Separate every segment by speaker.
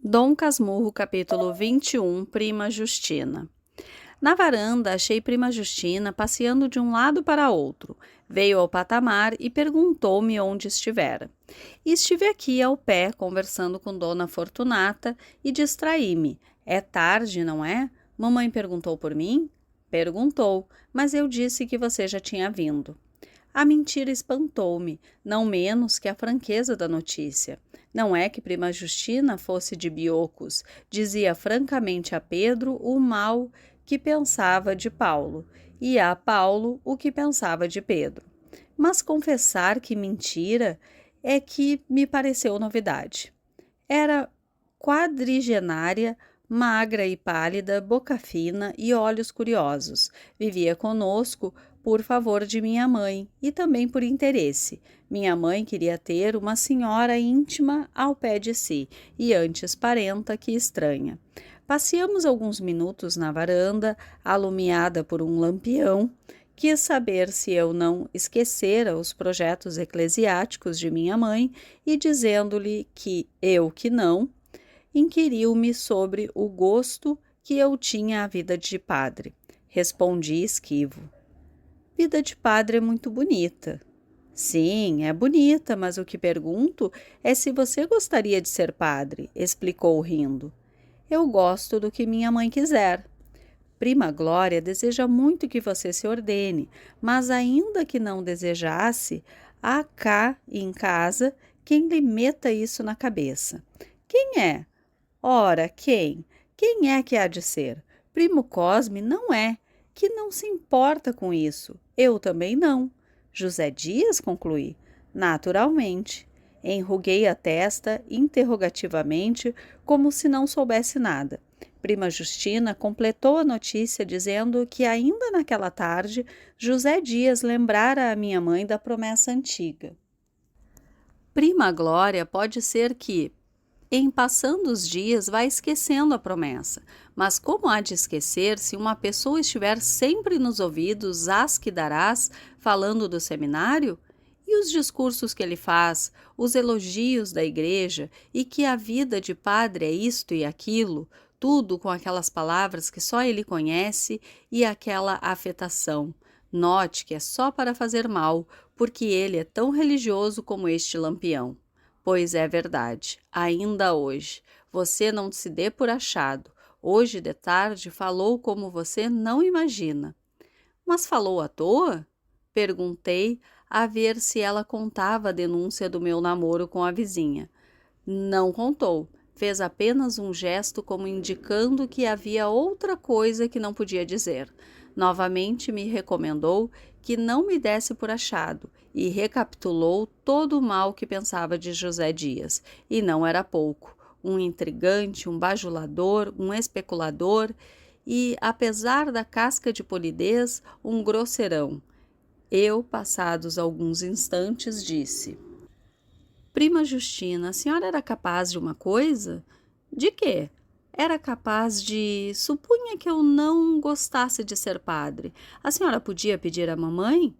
Speaker 1: Dom Casmurro, capítulo 21, Prima Justina. Na varanda, achei Prima Justina passeando de um lado para outro. Veio ao patamar e perguntou-me onde estivera. Estive aqui ao pé, conversando com Dona Fortunata e distraí-me. É tarde, não é? Mamãe perguntou por mim? Perguntou, mas eu disse que você já tinha vindo. A mentira espantou-me, não menos que a franqueza da notícia. Não é que Prima Justina fosse de Biocos, dizia francamente a Pedro o mal que pensava de Paulo, e a Paulo o que pensava de Pedro. Mas confessar que mentira é que me pareceu novidade. Era quadrigenária, magra e pálida, boca fina e olhos curiosos. Vivia conosco por favor de minha mãe e também por interesse. Minha mãe queria ter uma senhora íntima ao pé de si e antes parenta que estranha. Passeamos alguns minutos na varanda, alumiada por um lampião. Quis saber se eu não esquecera os projetos eclesiásticos de minha mãe e, dizendo-lhe que não, inquiriu-me sobre o gosto que eu tinha à vida de padre. Respondi esquivo. Vida de padre é muito bonita. Sim, é bonita, mas o que pergunto é se você gostaria de ser padre, explicou rindo. Eu gosto do que minha mãe quiser. Prima Glória deseja muito que você se ordene, mas ainda que não desejasse, há cá em casa quem lhe meta isso na cabeça. Quem é? Ora, quem? Quem é que há de ser? Primo Cosme não é, que não se importa com isso. Eu também não. José Dias, concluí. Naturalmente. Enruguei a testa interrogativamente, como se não soubesse nada. Prima Justina completou a notícia dizendo que ainda naquela tarde José Dias lembrara a minha mãe da promessa antiga. Prima Glória pode ser que, em passando os dias, vai esquecendo a promessa. Mas como há de esquecer se uma pessoa estiver sempre nos ouvidos, às que darás, falando do seminário? E os discursos que ele faz, os elogios da igreja, e que a vida de padre é isto e aquilo, tudo com aquelas palavras que só ele conhece e aquela afetação. Note que é só para fazer mal, porque ele é tão religioso como este lampião. Pois é verdade, ainda hoje. Você não se dê por achado. Hoje de tarde falou como você não imagina. Mas falou à toa? Perguntei, a ver se ela contava a denúncia do meu namoro com a vizinha. Não contou. Fez apenas um gesto como indicando que havia outra coisa que não podia dizer. Novamente me recomendou que não me desse por achado e recapitulou todo o mal que pensava de José Dias. E não era pouco. Um intrigante, um bajulador, um especulador e, apesar da casca de polidez, um grosseirão. Eu, passados alguns instantes, disse: Prima Justina, a senhora era capaz de uma coisa? De quê? Era capaz de... Supunha que eu não gostasse de ser padre. A senhora podia pedir à mamãe?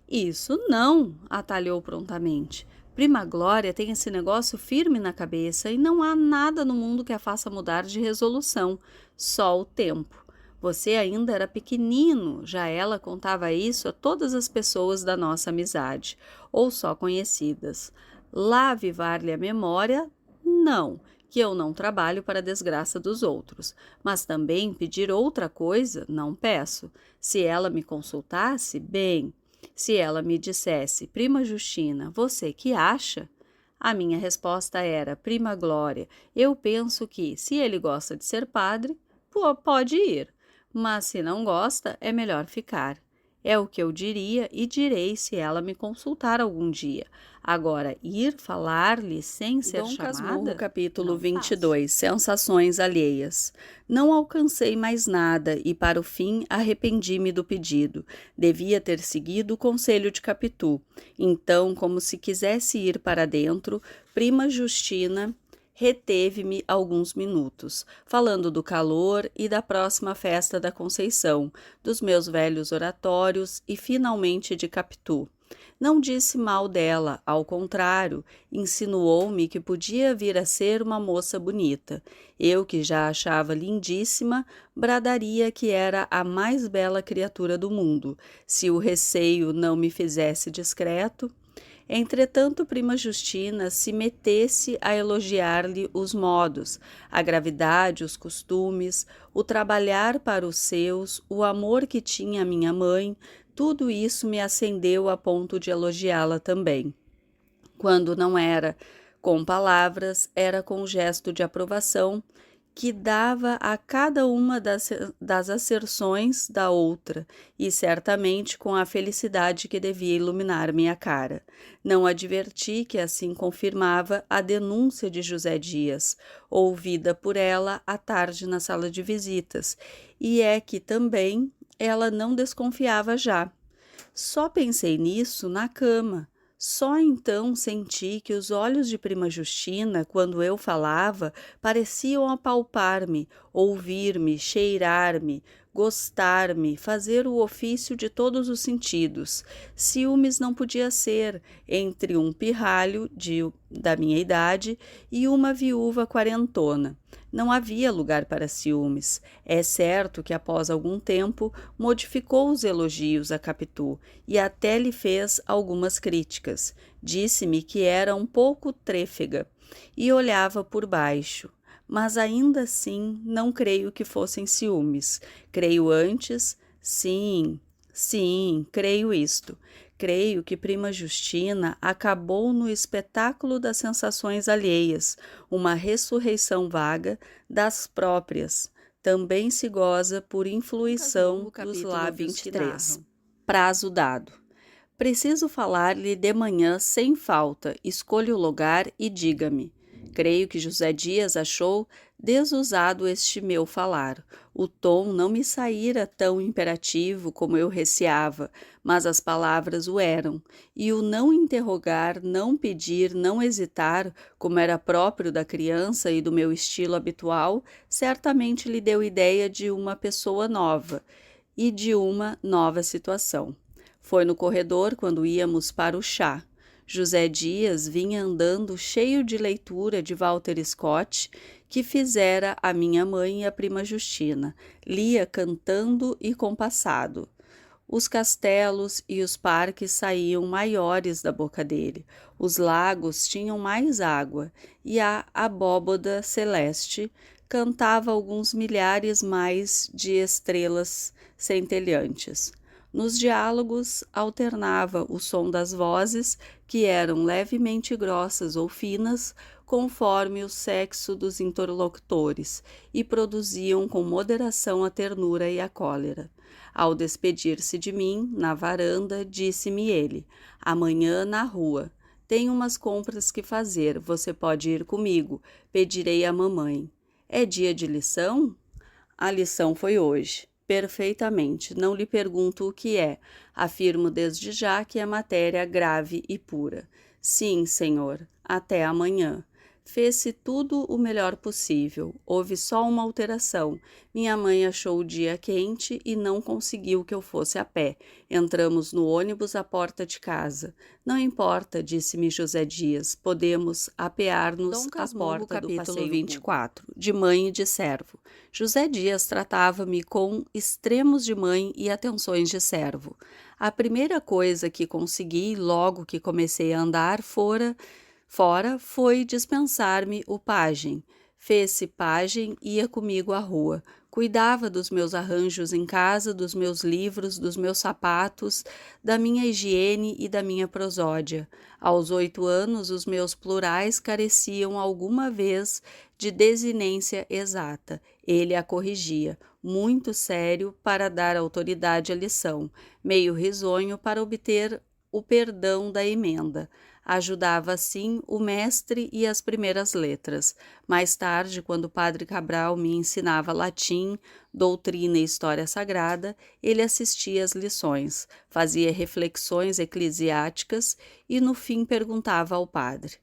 Speaker 1: Isso não, atalhou prontamente. Prima Glória tem esse negócio firme na cabeça e não há nada no mundo que a faça mudar de resolução, só o tempo. Você ainda era pequenino, já ela contava isso a todas as pessoas da nossa amizade, ou só conhecidas. Lá avivar-lhe a memória, não, que eu não trabalho para a desgraça dos outros, mas também pedir outra coisa, não peço. Se ela me consultasse, bem. Se ela me dissesse, Prima Justina, você que acha? A minha resposta era, Prima Glória, eu penso que, se ele gosta de ser padre, pode ir, mas se não gosta, é melhor ficar. É o que eu diria e direi se ela me consultar algum dia. Agora, ir falar-lhe sem ser
Speaker 2: Dom
Speaker 1: chamada?
Speaker 2: Casmurro,
Speaker 1: capítulo
Speaker 2: não
Speaker 1: 22, Sensações alheias. Não alcancei mais nada e, para o fim, arrependi-me do pedido. Devia ter seguido o conselho de Capitu. Então, como se quisesse ir para dentro, Prima Justina reteve-me alguns minutos, falando do calor e da próxima festa da Conceição, dos meus velhos oratórios e finalmente de Capitu. Não disse mal dela, ao contrário, insinuou-me que podia vir a ser uma moça bonita. Eu, que já a achava lindíssima, bradaria que era a mais bela criatura do mundo, se o receio não me fizesse discreto. Entretanto, prima Justina se metesse a elogiar-lhe os modos, a gravidade, os costumes, o trabalhar para os seus, o amor que tinha a minha mãe, tudo isso me acendeu a ponto de elogiá-la também. Quando não era com palavras, era com gesto de aprovação que dava a cada uma das asserções da outra, e certamente com a felicidade que devia iluminar minha cara. Não adverti que assim confirmava a denúncia de José Dias, ouvida por ela à tarde na sala de visitas, e é que também ela não desconfiava já. Só pensei nisso na cama. Só então senti que os olhos de prima Justina, quando eu falava, pareciam apalpar-me, ouvir-me, cheirar-me, gostar-me, fazer o ofício de todos os sentidos. Ciúmes não podia ser entre um pirralho da minha idade e uma viúva quarentona. Não havia lugar para ciúmes. É certo que após algum tempo modificou os elogios a Capitu e até lhe fez algumas críticas. Disse-me que era um pouco trêfega e olhava por baixo. Mas ainda assim não creio que fossem ciúmes. Creio antes, sim, creio isto. Creio que prima Justina acabou no espetáculo das sensações alheias, uma ressurreição vaga das próprias. Também se goza por influição dos lábios que narram. Prazo dado. Preciso falar-lhe de manhã sem falta. Escolha o lugar e diga-me. Creio que José Dias achou desusado este meu falar. O tom não me saíra tão imperativo como eu receava, mas as palavras o eram, e o não interrogar, não pedir, não hesitar, como era próprio da criança e do meu estilo habitual, certamente lhe deu ideia de uma pessoa nova e de uma nova situação. Foi no corredor quando íamos para o chá. José Dias vinha andando cheio de leitura de Walter Scott, que fizera a minha mãe e a prima Justina. Lia cantando e compassado. Os castelos e os parques saíam maiores da boca dele. Os lagos tinham mais água, e a abóboda celeste cantava alguns milhares mais de estrelas centelhantes. Nos diálogos alternava o som das vozes, que eram levemente grossas ou finas, conforme o sexo dos interlocutores, e produziam com moderação a ternura e a cólera. Ao despedir-se de mim, na varanda, disse-me ele: amanhã na rua. Tenho umas compras que fazer, você pode ir comigo, pedirei à mamãe. É dia de lição? A lição foi hoje. Perfeitamente, não lhe pergunto o que é. Afirmo desde já que é matéria grave e pura. Sim, senhor, até amanhã. Fez-se tudo o melhor possível. Houve só uma alteração. Minha mãe achou o dia quente e não conseguiu que eu fosse a pé. Entramos no ônibus à porta de casa. Não importa, disse-me José Dias. Podemos apear-nos à porta do passeio 24, de mãe e de servo. José Dias tratava-me com extremos de mãe e atenções de servo. A primeira coisa que consegui logo que comecei a andar fora foi dispensar-me o pajem. Fez-se pajem, ia comigo à rua. Cuidava dos meus arranjos em casa, dos meus livros, dos meus sapatos, da minha higiene e da minha prosódia. Aos 8 anos, os meus plurais careciam alguma vez de desinência exata. Ele a corrigia, muito sério para dar autoridade à lição, meio risonho para obter o perdão da emenda. Ajudava assim o mestre e as primeiras letras. Mais tarde, quando o padre Cabral me ensinava latim, doutrina e história sagrada, ele assistia às lições, fazia reflexões eclesiásticas e no fim perguntava ao padre: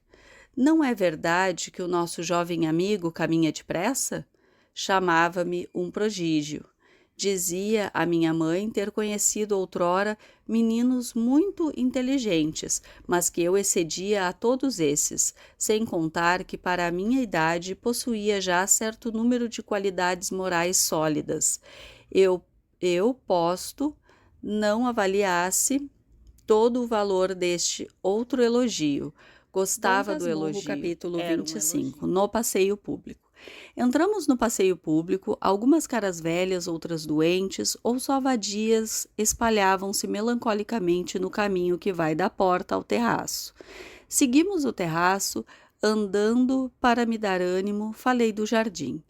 Speaker 1: não é verdade que o nosso jovem amigo caminha depressa? Chamava-me um prodígio. Dizia a minha mãe ter conhecido outrora meninos muito inteligentes, mas que eu excedia a todos esses, sem contar que para a minha idade possuía já certo número de qualidades morais sólidas. Eu, eu posto, não avaliasse todo o valor deste outro elogio. Gostava do elogio. Capítulo 25, no passeio público. Entramos no passeio público, algumas caras velhas, outras doentes, ou só vadias espalhavam-se melancolicamente no caminho que vai da porta ao terraço. Seguimos o terraço, andando para me dar ânimo, falei do jardim.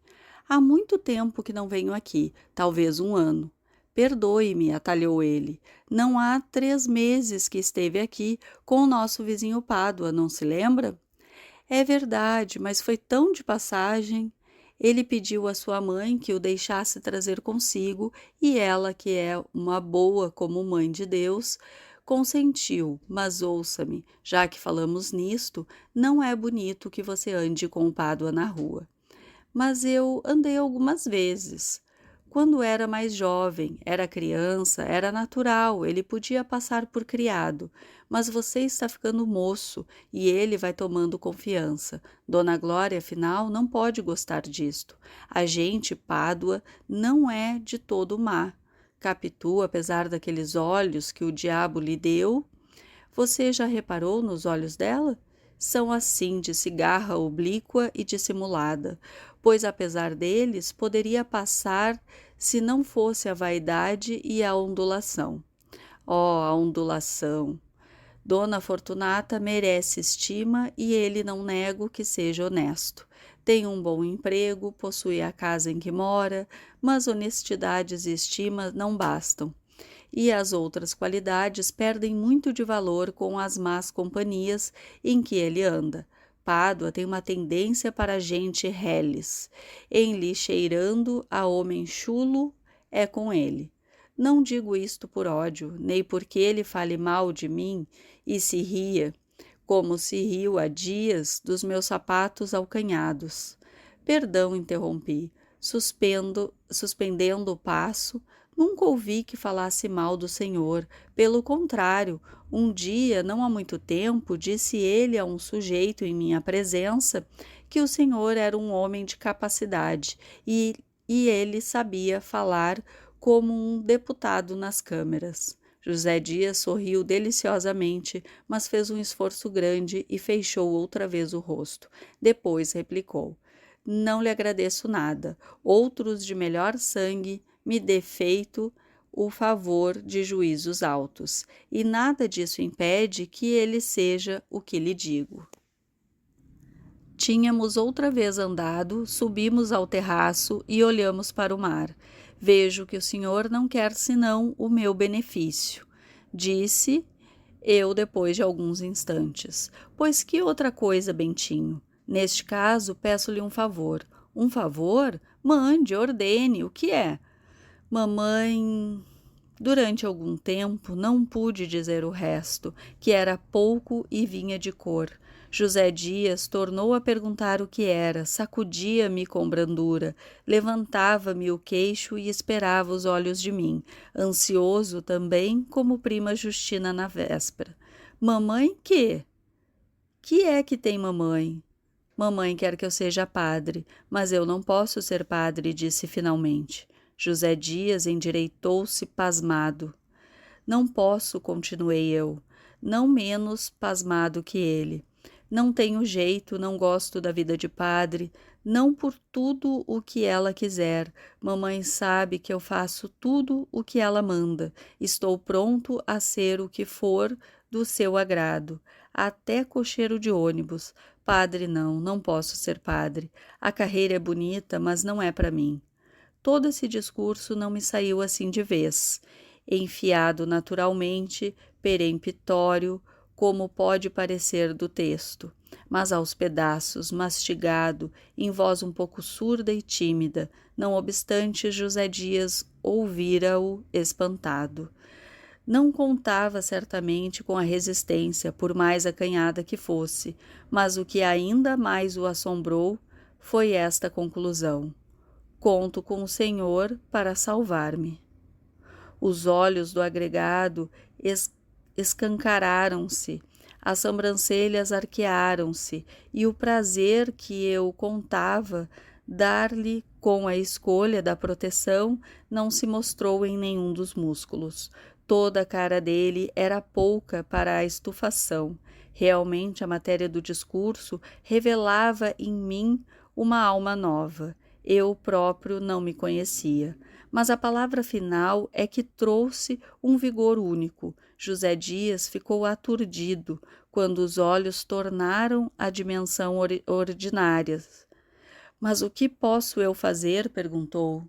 Speaker 1: Há muito tempo que não venho aqui, talvez 1 ano. Perdoe-me, atalhou ele. Não há 3 meses que esteve aqui com o nosso vizinho Pádua, não se lembra? É verdade, mas foi tão de passagem. Ele pediu à sua mãe que o deixasse trazer consigo e ela, que é uma boa como mãe de Deus, consentiu. Mas ouça-me, já que falamos nisto, não é bonito que você ande com o Pádua na rua. Mas eu andei algumas vezes. Quando era mais jovem, era criança, era natural, ele podia passar por criado. Mas você está ficando moço e ele vai tomando confiança. Dona Glória, afinal, não pode gostar disto. A gente, Pádua, não é de todo má. Capitu, apesar daqueles olhos que o diabo lhe deu, você já reparou nos olhos dela? São assim de cigarra oblíqua e dissimulada, pois apesar deles poderia passar se não fosse a vaidade e a ondulação. Oh, a ondulação! Dona Fortunata merece estima e ele não nego que seja honesto. Tem um bom emprego, possui a casa em que mora, mas honestidades e estima não bastam. E as outras qualidades perdem muito de valor com as más companhias em que ele anda. Pádua tem uma tendência para gente reles. Em lhe cheirando a homem chulo, é com ele. Não digo isto por ódio, nem porque ele fale mal de mim e se ria, como se riu há dias dos meus sapatos alcanhados. Perdão, interrompi, suspendendo o passo. Nunca ouvi que falasse mal do Senhor. Pelo contrário, um dia, não há muito tempo, disse ele a um sujeito em minha presença que o Senhor era um homem de capacidade e ele sabia falar como um deputado nas câmeras. José Dias sorriu deliciosamente, mas fez um esforço grande e fechou outra vez o rosto. Depois replicou: Não lhe agradeço nada. Outros de melhor sangue me dê feito o favor de juízos altos, e nada disso impede que ele seja o que lhe digo. Tínhamos outra vez andado, subimos ao terraço e olhamos para o mar. Vejo que o senhor não quer senão o meu benefício, disse eu depois de alguns instantes. Pois que outra coisa, Bentinho? Neste caso, peço-lhe um favor. Um favor? Mande, ordene, o que é? Mamãe... Durante algum tempo não pude dizer o resto, que era pouco e vinha de cor. José Dias tornou a perguntar o que era, sacudia-me com brandura, levantava-me o queixo e esperava os olhos de mim, ansioso também como prima Justina na véspera. Mamãe quê? Que é que tem mamãe? Mamãe quer que eu seja padre, mas eu não posso ser padre, disse finalmente. José Dias endireitou-se pasmado. Não posso, continuei eu, não menos pasmado que ele. Não tenho jeito, não gosto da vida de padre, não por tudo o que ela quiser. Mamãe sabe que eu faço tudo o que ela manda. Estou pronto a ser o que for do seu agrado, até cocheiro de ônibus. Padre não, não posso ser padre. A carreira é bonita, mas não é para mim. Todo esse discurso não me saiu assim de vez, enfiado naturalmente, peremptório, como pode parecer do texto, mas aos pedaços, mastigado, em voz um pouco surda e tímida, não obstante José Dias ouvira-o espantado. Não contava certamente com a resistência, por mais acanhada que fosse, mas o que ainda mais o assombrou foi esta conclusão. Conto com o Senhor para salvar-me. Os olhos do agregado escancararam-se, as sobrancelhas arquearam-se, e o prazer que eu contava dar-lhe com a escolha da proteção não se mostrou em nenhum dos músculos. Toda a cara dele era pouca para a estufação. Realmente a matéria do discurso revelava em mim uma alma nova. Eu próprio não me conhecia. Mas a palavra final é que trouxe um vigor único. José Dias ficou aturdido quando os olhos tornaram à dimensão ordinária. Mas o que posso eu fazer? Perguntou.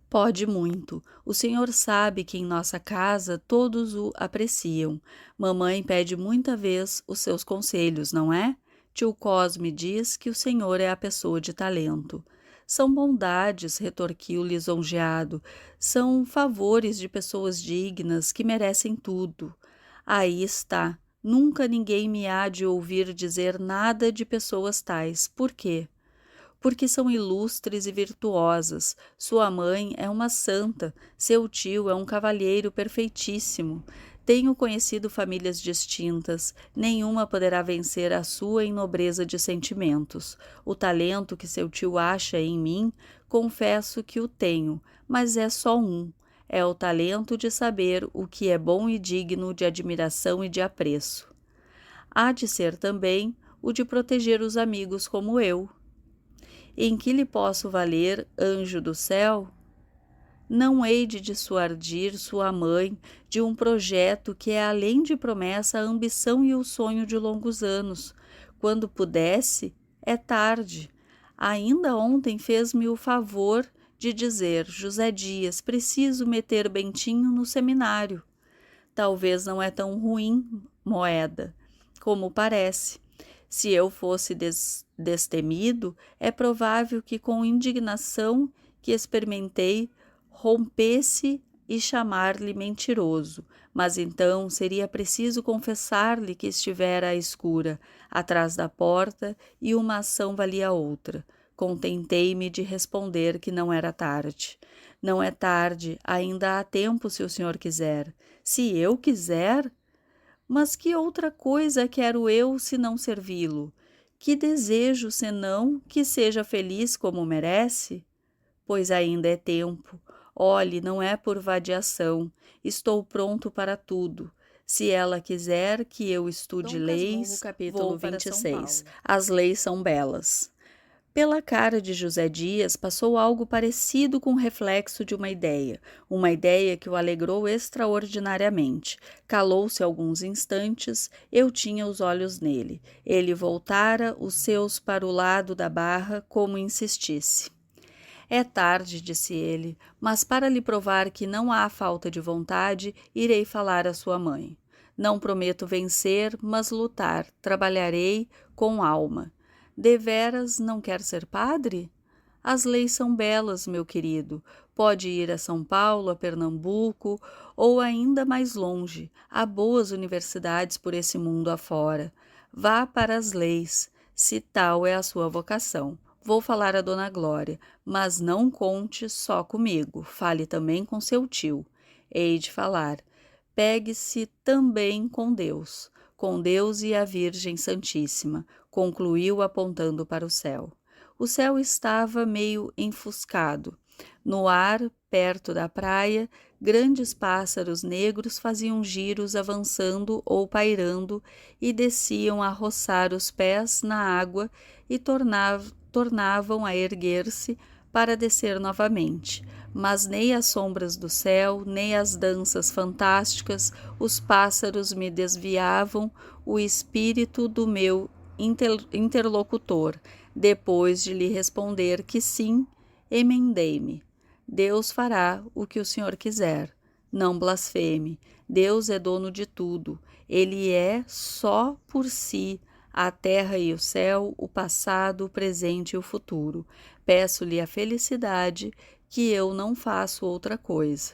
Speaker 1: Pode muito. O senhor sabe que em nossa casa todos o apreciam. Mamãe pede muita vez os seus conselhos, não é? Tio Cosme diz que o senhor é a pessoa de talento. São bondades, retorquiu lisonjeado. São favores de pessoas dignas que merecem tudo. Aí está. Nunca ninguém me há de ouvir dizer nada de pessoas tais. Por quê? Porque são ilustres e virtuosas. Sua mãe é uma santa, seu tio é um cavalheiro perfeitíssimo. Tenho conhecido famílias distintas, nenhuma poderá vencer a sua em nobreza de sentimentos. O talento que seu tio acha em mim, confesso que o tenho, mas é só um. É o talento de saber o que é bom e digno de admiração e de apreço. Há de ser também o de proteger os amigos como eu. Em que lhe posso valer, anjo do céu? Não hei de dissuadir sua mãe de um projeto que é além de promessa a ambição e o sonho de longos anos. Quando pudesse, é tarde. Ainda ontem fez-me o favor de dizer: José Dias, preciso meter Bentinho no seminário. Talvez não é tão ruim, moeda, como parece. Se eu fosse destemido, é provável que com indignação que experimentei, rompesse e chamar-lhe mentiroso. Mas então seria preciso confessar-lhe que estivera à escura, atrás da porta, e uma ação valia outra. Contentei-me de responder que não era tarde. Não é tarde, ainda há tempo se o senhor quiser. Se eu quiser... Mas que outra coisa quero eu senão servi-lo? Que desejo senão que seja feliz como merece? Pois ainda é tempo. Olhe, não é por vadiação. Estou pronto para tudo. Se ela quiser que eu estude leis, vou para São Paulo. 26. As leis são belas. Pela cara de José Dias passou algo parecido com o reflexo de uma ideia que o alegrou extraordinariamente. Calou-se alguns instantes, eu tinha os olhos nele. Ele voltara os seus para o lado da barra, como insistisse. É tarde, disse ele, mas para lhe provar que não há falta de vontade, irei falar à sua mãe. Não prometo vencer, mas lutar, trabalharei com alma. Deveras não quer ser padre? As leis são belas, meu querido. Pode ir a São Paulo, a Pernambuco ou ainda mais longe. Há boas universidades por esse mundo afora. Vá para as leis, se tal é a sua vocação. Vou falar a Dona Glória, mas não conte só comigo. Fale também com seu tio. Hei de falar. Pegue-se também com Deus e a Virgem Santíssima, concluiu apontando para o céu. O céu estava meio enfuscado. No ar, perto da praia, grandes pássaros negros faziam giros avançando ou pairando e desciam a roçar os pés na água e tornavam a erguer-se para descer novamente. Mas nem as sombras do céu, nem as danças fantásticas, os pássaros me desviavam o espírito do meu interlocutor. Depois de lhe responder que sim, emendei-me. Deus fará o que o senhor quiser. Não blasfeme. Deus é dono de tudo. Ele é só por si, a terra e o céu, o passado, o presente e o futuro. Peço-lhe a felicidade, que eu não faço outra coisa.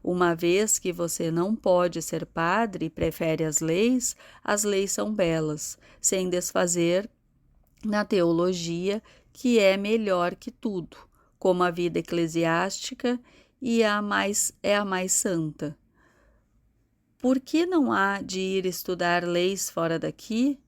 Speaker 1: Uma vez que você não pode ser padre e prefere as leis são belas, sem desfazer na teologia, que é melhor que tudo. como a vida eclesiástica e é a mais santa. Por que não há de ir estudar leis fora daqui?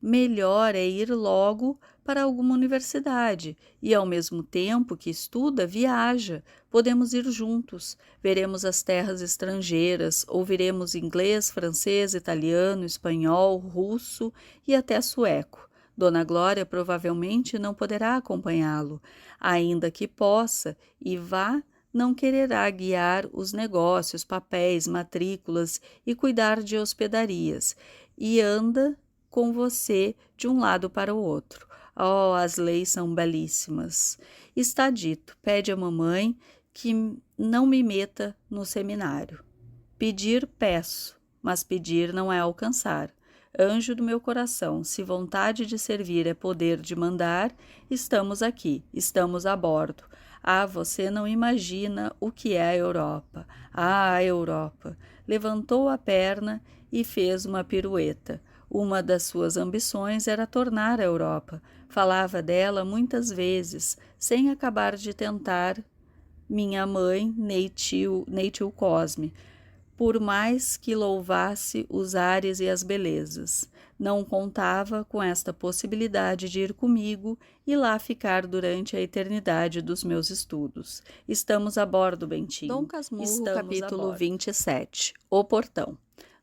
Speaker 1: Melhor é ir logo para alguma universidade e, ao mesmo tempo que estuda, viaja. Podemos ir juntos, veremos as terras estrangeiras, ouviremos inglês, francês, italiano, espanhol, russo e até sueco. Dona Glória provavelmente não poderá acompanhá-lo, ainda que possa e vá, não quererá guiar os negócios, papéis, matrículas e cuidar de hospedarias, e anda com você de um lado para o outro. Oh, as leis são belíssimas. Está dito, pede à mamãe que não me meta no seminário. Pedir, peço, mas pedir não é alcançar. Anjo do meu coração, se vontade de servir é poder de mandar, estamos aqui, estamos a bordo. Ah, você não imagina o que é a Europa. Ah, a Europa. Levantou a perna e fez uma pirueta. Uma das suas ambições era tornar a Europa. Falava dela muitas vezes, sem acabar de tentar minha mãe, Neitil Cosme, por mais que louvasse os ares e as belezas. Não contava com esta possibilidade de ir comigo e lá ficar durante a eternidade dos meus estudos. Estamos a bordo, Bentinho.
Speaker 2: Dom Casmurro,
Speaker 1: Estamos
Speaker 2: capítulo
Speaker 1: 27. O portão.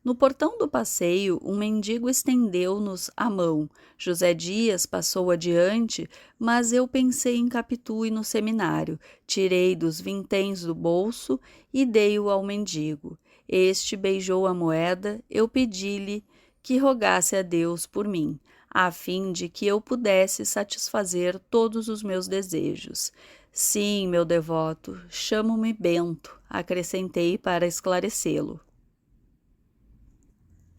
Speaker 1: No portão do passeio, um mendigo estendeu-nos a mão. José Dias passou adiante, mas eu pensei em Capitu e no seminário. Tirei dos vinténs do bolso e dei-o ao mendigo. Este beijou a moeda, eu pedi-lhe que rogasse a Deus por mim, a fim de que eu pudesse satisfazer todos os meus desejos. Sim, meu devoto, chamo-me Bento, acrescentei para esclarecê-lo.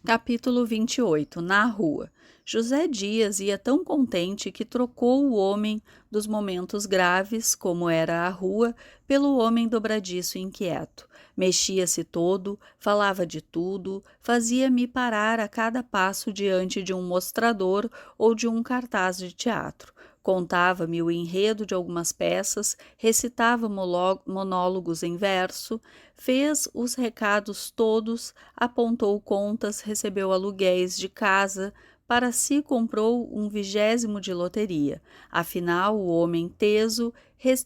Speaker 1: Capítulo 28. Na rua. José Dias ia tão contente que trocou o homem dos momentos graves, como era a rua, pelo homem dobradiço e inquieto. Mexia-se todo, falava de tudo, fazia-me parar a cada passo diante de um mostrador ou de um cartaz de teatro. Contava-me o enredo de algumas peças, recitava monólogos em verso, fez os recados todos, apontou contas, recebeu aluguéis de casa, para si comprou um 20º de loteria. Afinal, o homem teso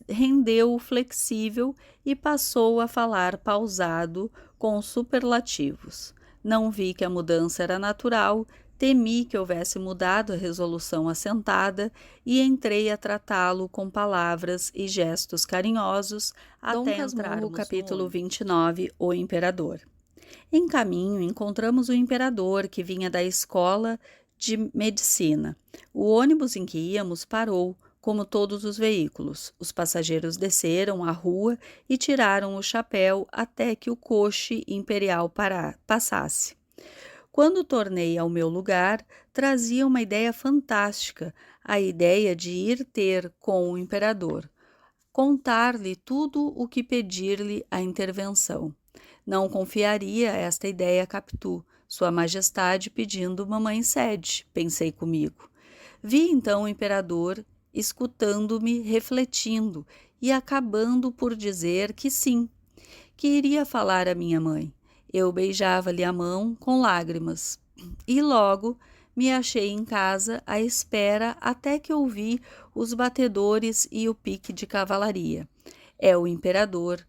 Speaker 1: rendeu o flexível e passou a falar pausado, com superlativos. Não vi que a mudança era natural, temi que houvesse mudado a resolução assentada e entrei a tratá-lo com palavras e gestos carinhosos até entrar no capítulo 29, O Imperador. Em caminho, encontramos o imperador que vinha da escola de medicina. O ônibus em que íamos parou, como todos os veículos. Os passageiros desceram a rua e tiraram o chapéu até que o coche imperial passasse. Quando tornei ao meu lugar, trazia uma ideia fantástica, a ideia de ir ter com o imperador, contar-lhe tudo o que pedir-lhe a intervenção. Não confiaria esta ideia a Capitu, Sua Majestade pedindo mamãe cede, pensei comigo. Vi então o imperador escutando-me, refletindo e acabando por dizer que sim, que iria falar à minha mãe. Eu beijava-lhe a mão com lágrimas e logo me achei em casa à espera até que ouvi os batedores e o pique de cavalaria. É o imperador,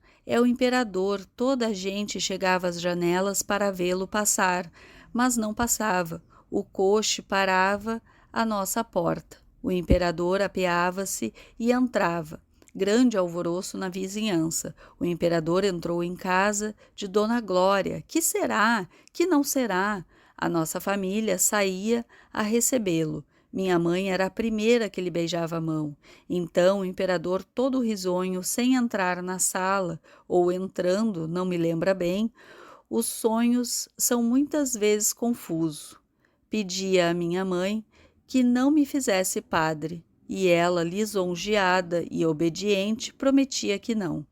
Speaker 1: toda a gente chegava às janelas para vê-lo passar, mas não passava. O coche parava à nossa porta. O imperador apeava-se e entrava. Grande alvoroço na vizinhança. O imperador entrou em casa de Dona Glória. Que será? Que não será? A nossa família saía a recebê-lo. Minha mãe era a primeira que lhe beijava a mão. Então o imperador, todo risonho, sem entrar na sala, ou entrando, não me lembra bem, os sonhos são muitas vezes confusos. Pedia à minha mãe que não me fizesse padre, e ela, lisonjeada e obediente, prometia que não.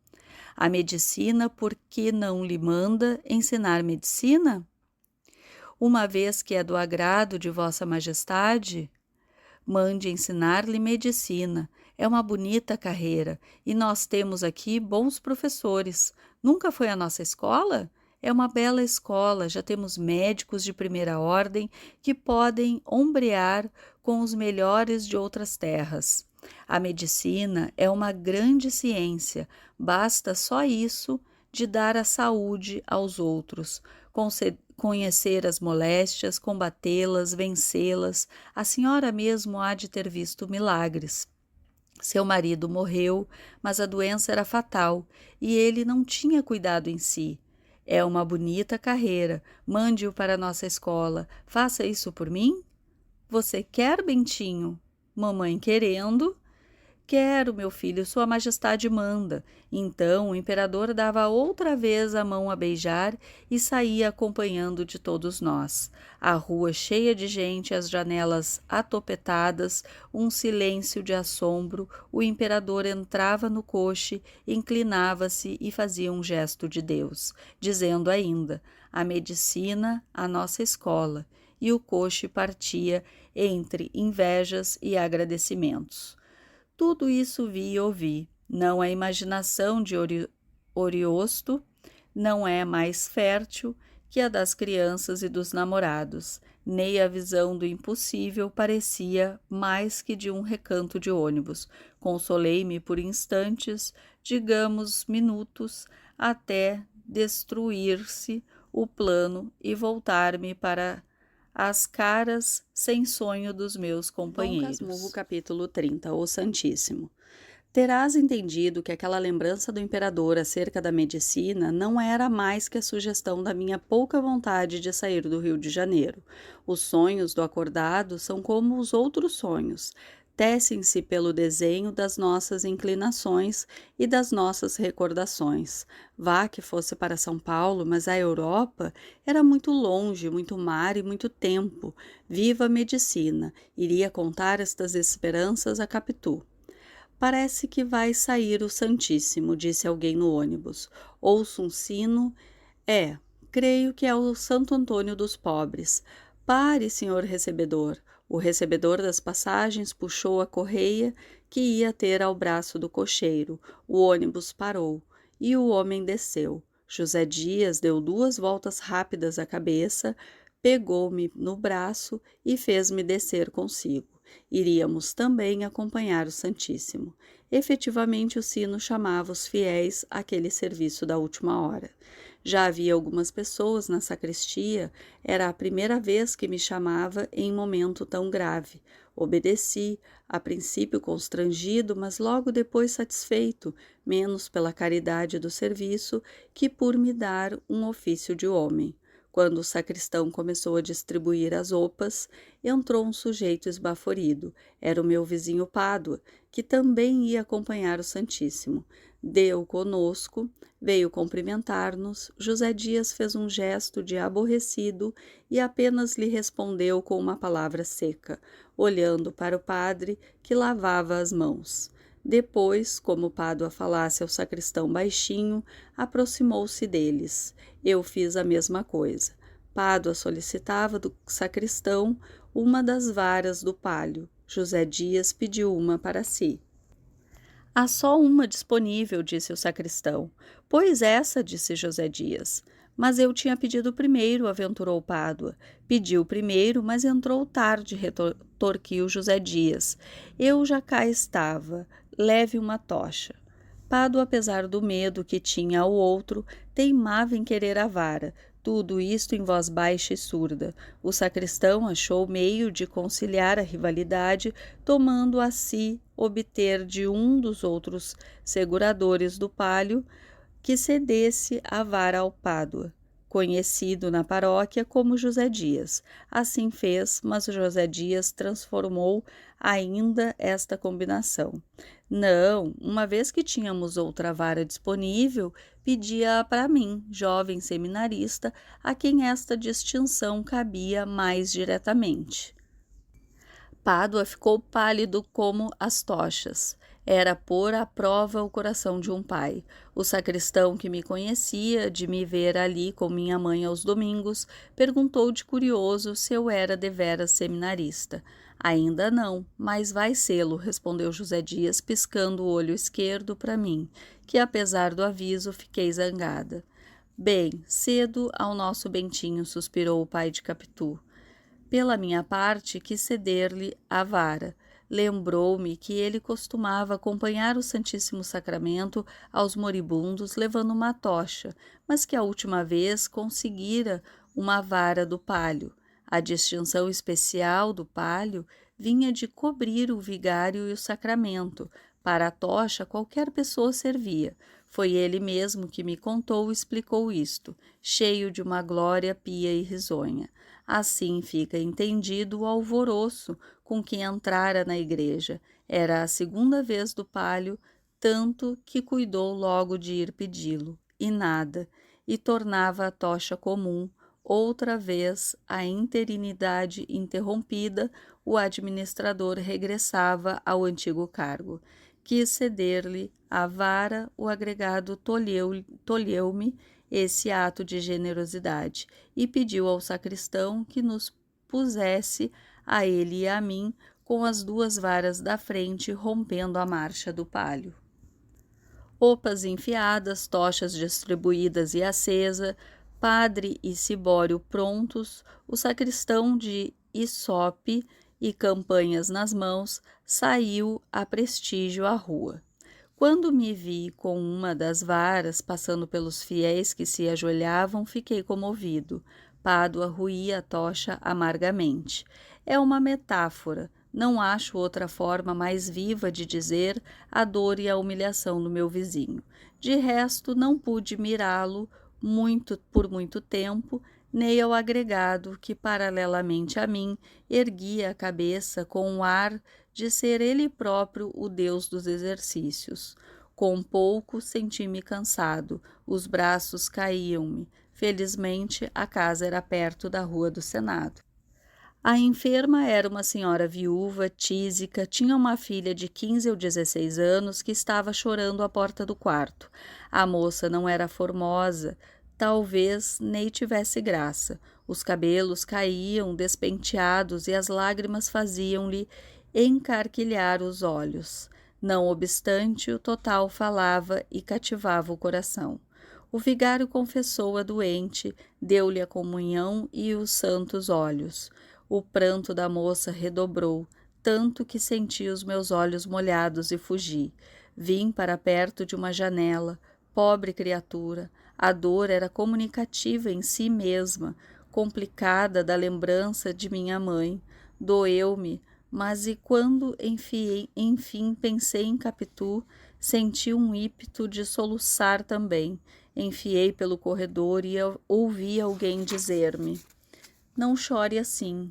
Speaker 1: A medicina, por que não lhe manda ensinar medicina? Uma vez que é do agrado de Vossa Majestade, mande ensinar-lhe medicina. É uma bonita carreira e nós temos aqui bons professores. Nunca foi a nossa escola? É uma bela escola, já temos médicos de primeira ordem que podem ombrear com os melhores de outras terras. A medicina é uma grande ciência, basta só isso de dar a saúde aos outros, conhecer as moléstias, combatê-las, vencê-las. A senhora mesmo há de ter visto milagres. Seu marido morreu, mas a doença era fatal e ele não tinha cuidado em si. É uma bonita carreira. Mande-o para nossa escola. Faça isso por mim? Você quer, Bentinho? Mamãe querendo. Quero, meu filho, Sua Majestade manda. Então o imperador dava outra vez a mão a beijar e saía acompanhando de todos nós. A rua cheia de gente, as janelas atopetadas, um silêncio de assombro, o imperador entrava no coche, inclinava-se e fazia um gesto de Deus, dizendo ainda: a medicina, a nossa escola. E o coche partia entre invejas e agradecimentos. Tudo isso vi e ouvi. Não é imaginação de Oriosto, não é mais fértil que a das crianças e dos namorados, nem a visão do impossível parecia mais que de um recanto de ônibus. Consolei-me por instantes, digamos minutos, até destruir-se o plano e voltar-me para as caras sem sonho dos meus companheiros. Dom Casmurro, capítulo 30. O Santíssimo. Terás entendido que aquela lembrança do imperador acerca da medicina não era mais que a sugestão da minha pouca vontade de sair do Rio de Janeiro. Os sonhos do acordado são como os outros sonhos. Tecem-se pelo desenho das nossas inclinações e das nossas recordações. Vá que fosse para São Paulo, mas a Europa era muito longe, muito mar e muito tempo. Viva a medicina! Iria contar estas esperanças a Capitu. Parece que vai sair o Santíssimo, disse alguém no ônibus. Ouço um sino. Creio que é o Santo Antônio dos Pobres. Pare, senhor recebedor. O recebedor das passagens puxou a correia que ia ter ao braço do cocheiro. O ônibus parou e o homem desceu. José Dias deu 2 voltas rápidas à cabeça, pegou-me no braço e fez-me descer consigo. Iríamos também acompanhar o Santíssimo. Efetivamente, o sino chamava os fiéis àquele serviço da última hora. Já havia algumas pessoas na sacristia, era a primeira vez que me chamava em momento tão grave. Obedeci, a princípio constrangido, mas logo depois satisfeito, menos pela caridade do serviço que por me dar um ofício de homem. Quando o sacristão começou a distribuir as opas, entrou um sujeito esbaforido. Era o meu vizinho Pádua, que também ia acompanhar o Santíssimo. Deu conosco, veio cumprimentar-nos. José Dias fez um gesto de aborrecido e apenas lhe respondeu com uma palavra seca, olhando para o padre, que lavava as mãos. Depois, como Pádua falasse ao sacristão baixinho, aproximou-se deles. Eu fiz a mesma coisa. Pádua solicitava do sacristão uma das varas do palio. José Dias pediu uma para si. Há só uma disponível, disse o sacristão. Pois essa, disse José Dias. Mas eu tinha pedido primeiro, aventurou Pádua. Pediu primeiro, mas entrou tarde, retorquiu José Dias. Eu já cá estava. Leve uma tocha. Pádua, apesar do medo que tinha ao outro, teimava em querer a vara. Tudo isto em voz baixa e surda. O sacristão achou meio de conciliar a rivalidade, tomando a si obter de um dos outros seguradores do palio que cedesse a vara ao Pádua, conhecido na paróquia como José Dias. Assim fez, mas José Dias transformou ainda esta combinação. Não, uma vez que tínhamos outra vara disponível, pedia-a para mim, jovem seminarista, a quem esta distinção cabia mais diretamente. Pádua ficou pálido como as tochas. Era pôr à prova o coração de um pai. O sacristão, que me conhecia, de me ver ali com minha mãe aos domingos, perguntou de curioso se eu era deveras seminarista. Ainda não, mas vai sê-lo, respondeu José Dias, piscando o olho esquerdo para mim, que apesar do aviso fiquei zangada. Bem, cedo ao nosso Bentinho, suspirou o pai de Capitu. Pela minha parte, quis ceder-lhe a vara. Lembrou-me que ele costumava acompanhar o Santíssimo Sacramento aos moribundos levando uma tocha, mas que a última vez conseguira uma vara do palio. A distinção especial do palio vinha de cobrir o vigário e o sacramento. Para a tocha, qualquer pessoa servia. Foi ele mesmo que me contou e explicou isto, cheio de uma glória pia e risonha. Assim fica entendido o alvoroço com que entrara na igreja. Era a segunda vez do palio, tanto que cuidou logo de ir pedi-lo, e nada, e tornava a tocha comum. Outra vez, a interinidade interrompida, o administrador regressava ao antigo cargo. Quis ceder-lhe a vara, o agregado tolheu-me esse ato de generosidade e pediu ao sacristão que nos pusesse a ele e a mim com as duas varas da frente rompendo a marcha do palio. Opas enfiadas, tochas distribuídas e acesa, padre e cibório prontos, o sacristão de isope e campanhas nas mãos saiu a prestígio à rua. Quando me vi com uma das varas passando pelos fiéis que se ajoelhavam, fiquei comovido. Pádua ruía a tocha amargamente. É uma metáfora. Não acho outra forma mais viva de dizer a dor e a humilhação do meu vizinho. De resto, não pude mirá-lo por muito tempo, nem ao agregado que, paralelamente a mim, erguia a cabeça com o ar de ser ele próprio o Deus dos exercícios. Com pouco senti-me cansado, os braços caíam-me. Felizmente, a casa era perto da Rua do Senado. A enferma era uma senhora viúva, tísica, tinha uma filha de 15 ou 16 anos que estava chorando à porta do quarto. A moça não era formosa, talvez nem tivesse graça. Os cabelos caíam despenteados e as lágrimas faziam-lhe encarquilhar os olhos. Não obstante, o total falava e cativava o coração. O vigário confessou a doente, deu-lhe a comunhão e os santos óleos. O pranto da moça redobrou, tanto que senti os meus olhos molhados e fugi. Vim para perto de uma janela. Pobre criatura, a dor era comunicativa em si mesma, complicada da lembrança de minha mãe. Doeu-me, mas e quando enfim pensei em Capitu, senti um ímpeto de soluçar também. Enfiei pelo corredor e ouvi alguém dizer-me: "Não chore assim."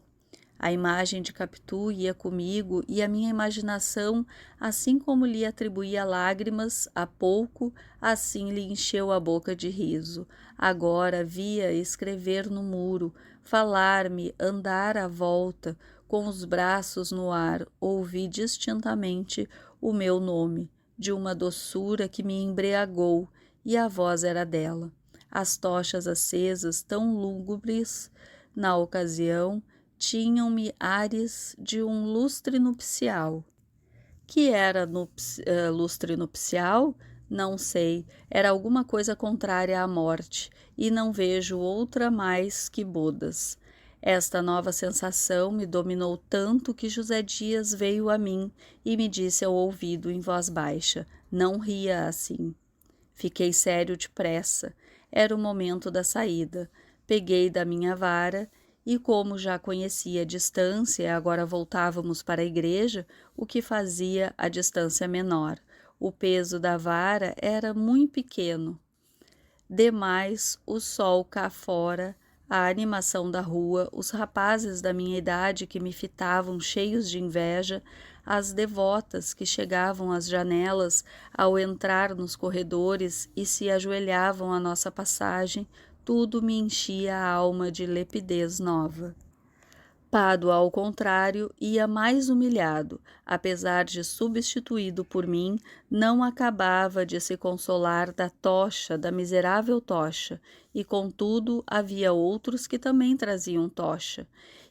Speaker 1: A imagem de Capitu ia comigo e a minha imaginação, assim como lhe atribuía lágrimas há pouco, assim lhe encheu a boca de riso. Agora via escrever no muro, falar-me, andar à volta, com os braços no ar, ouvi distintamente o meu nome, de uma doçura que me embriagou, e a voz era dela. As tochas acesas, tão lúgubres na ocasião, tinham-me ares de um lustre nupcial. Que era lustre nupcial? Não sei, era alguma coisa contrária à morte, e não vejo outra mais que bodas. Esta nova sensação me dominou tanto que José Dias veio a mim e me disse ao ouvido em voz baixa: "Não ria assim." Fiquei sério depressa. Era o momento da saída. Peguei da minha vara e, como já conhecia a distância, agora voltávamos para a igreja, o que fazia a distância menor. O peso da vara era muito pequeno. Demais, o sol cá fora, a animação da rua, os rapazes da minha idade que me fitavam cheios de inveja, as devotas que chegavam às janelas ao entrar nos corredores e se ajoelhavam à nossa passagem, tudo me enchia a alma de lepidez nova. Pádua, ao contrário, ia mais humilhado, apesar de substituído por mim, não acabava de se consolar da tocha, da miserável tocha, e contudo havia outros que também traziam tocha,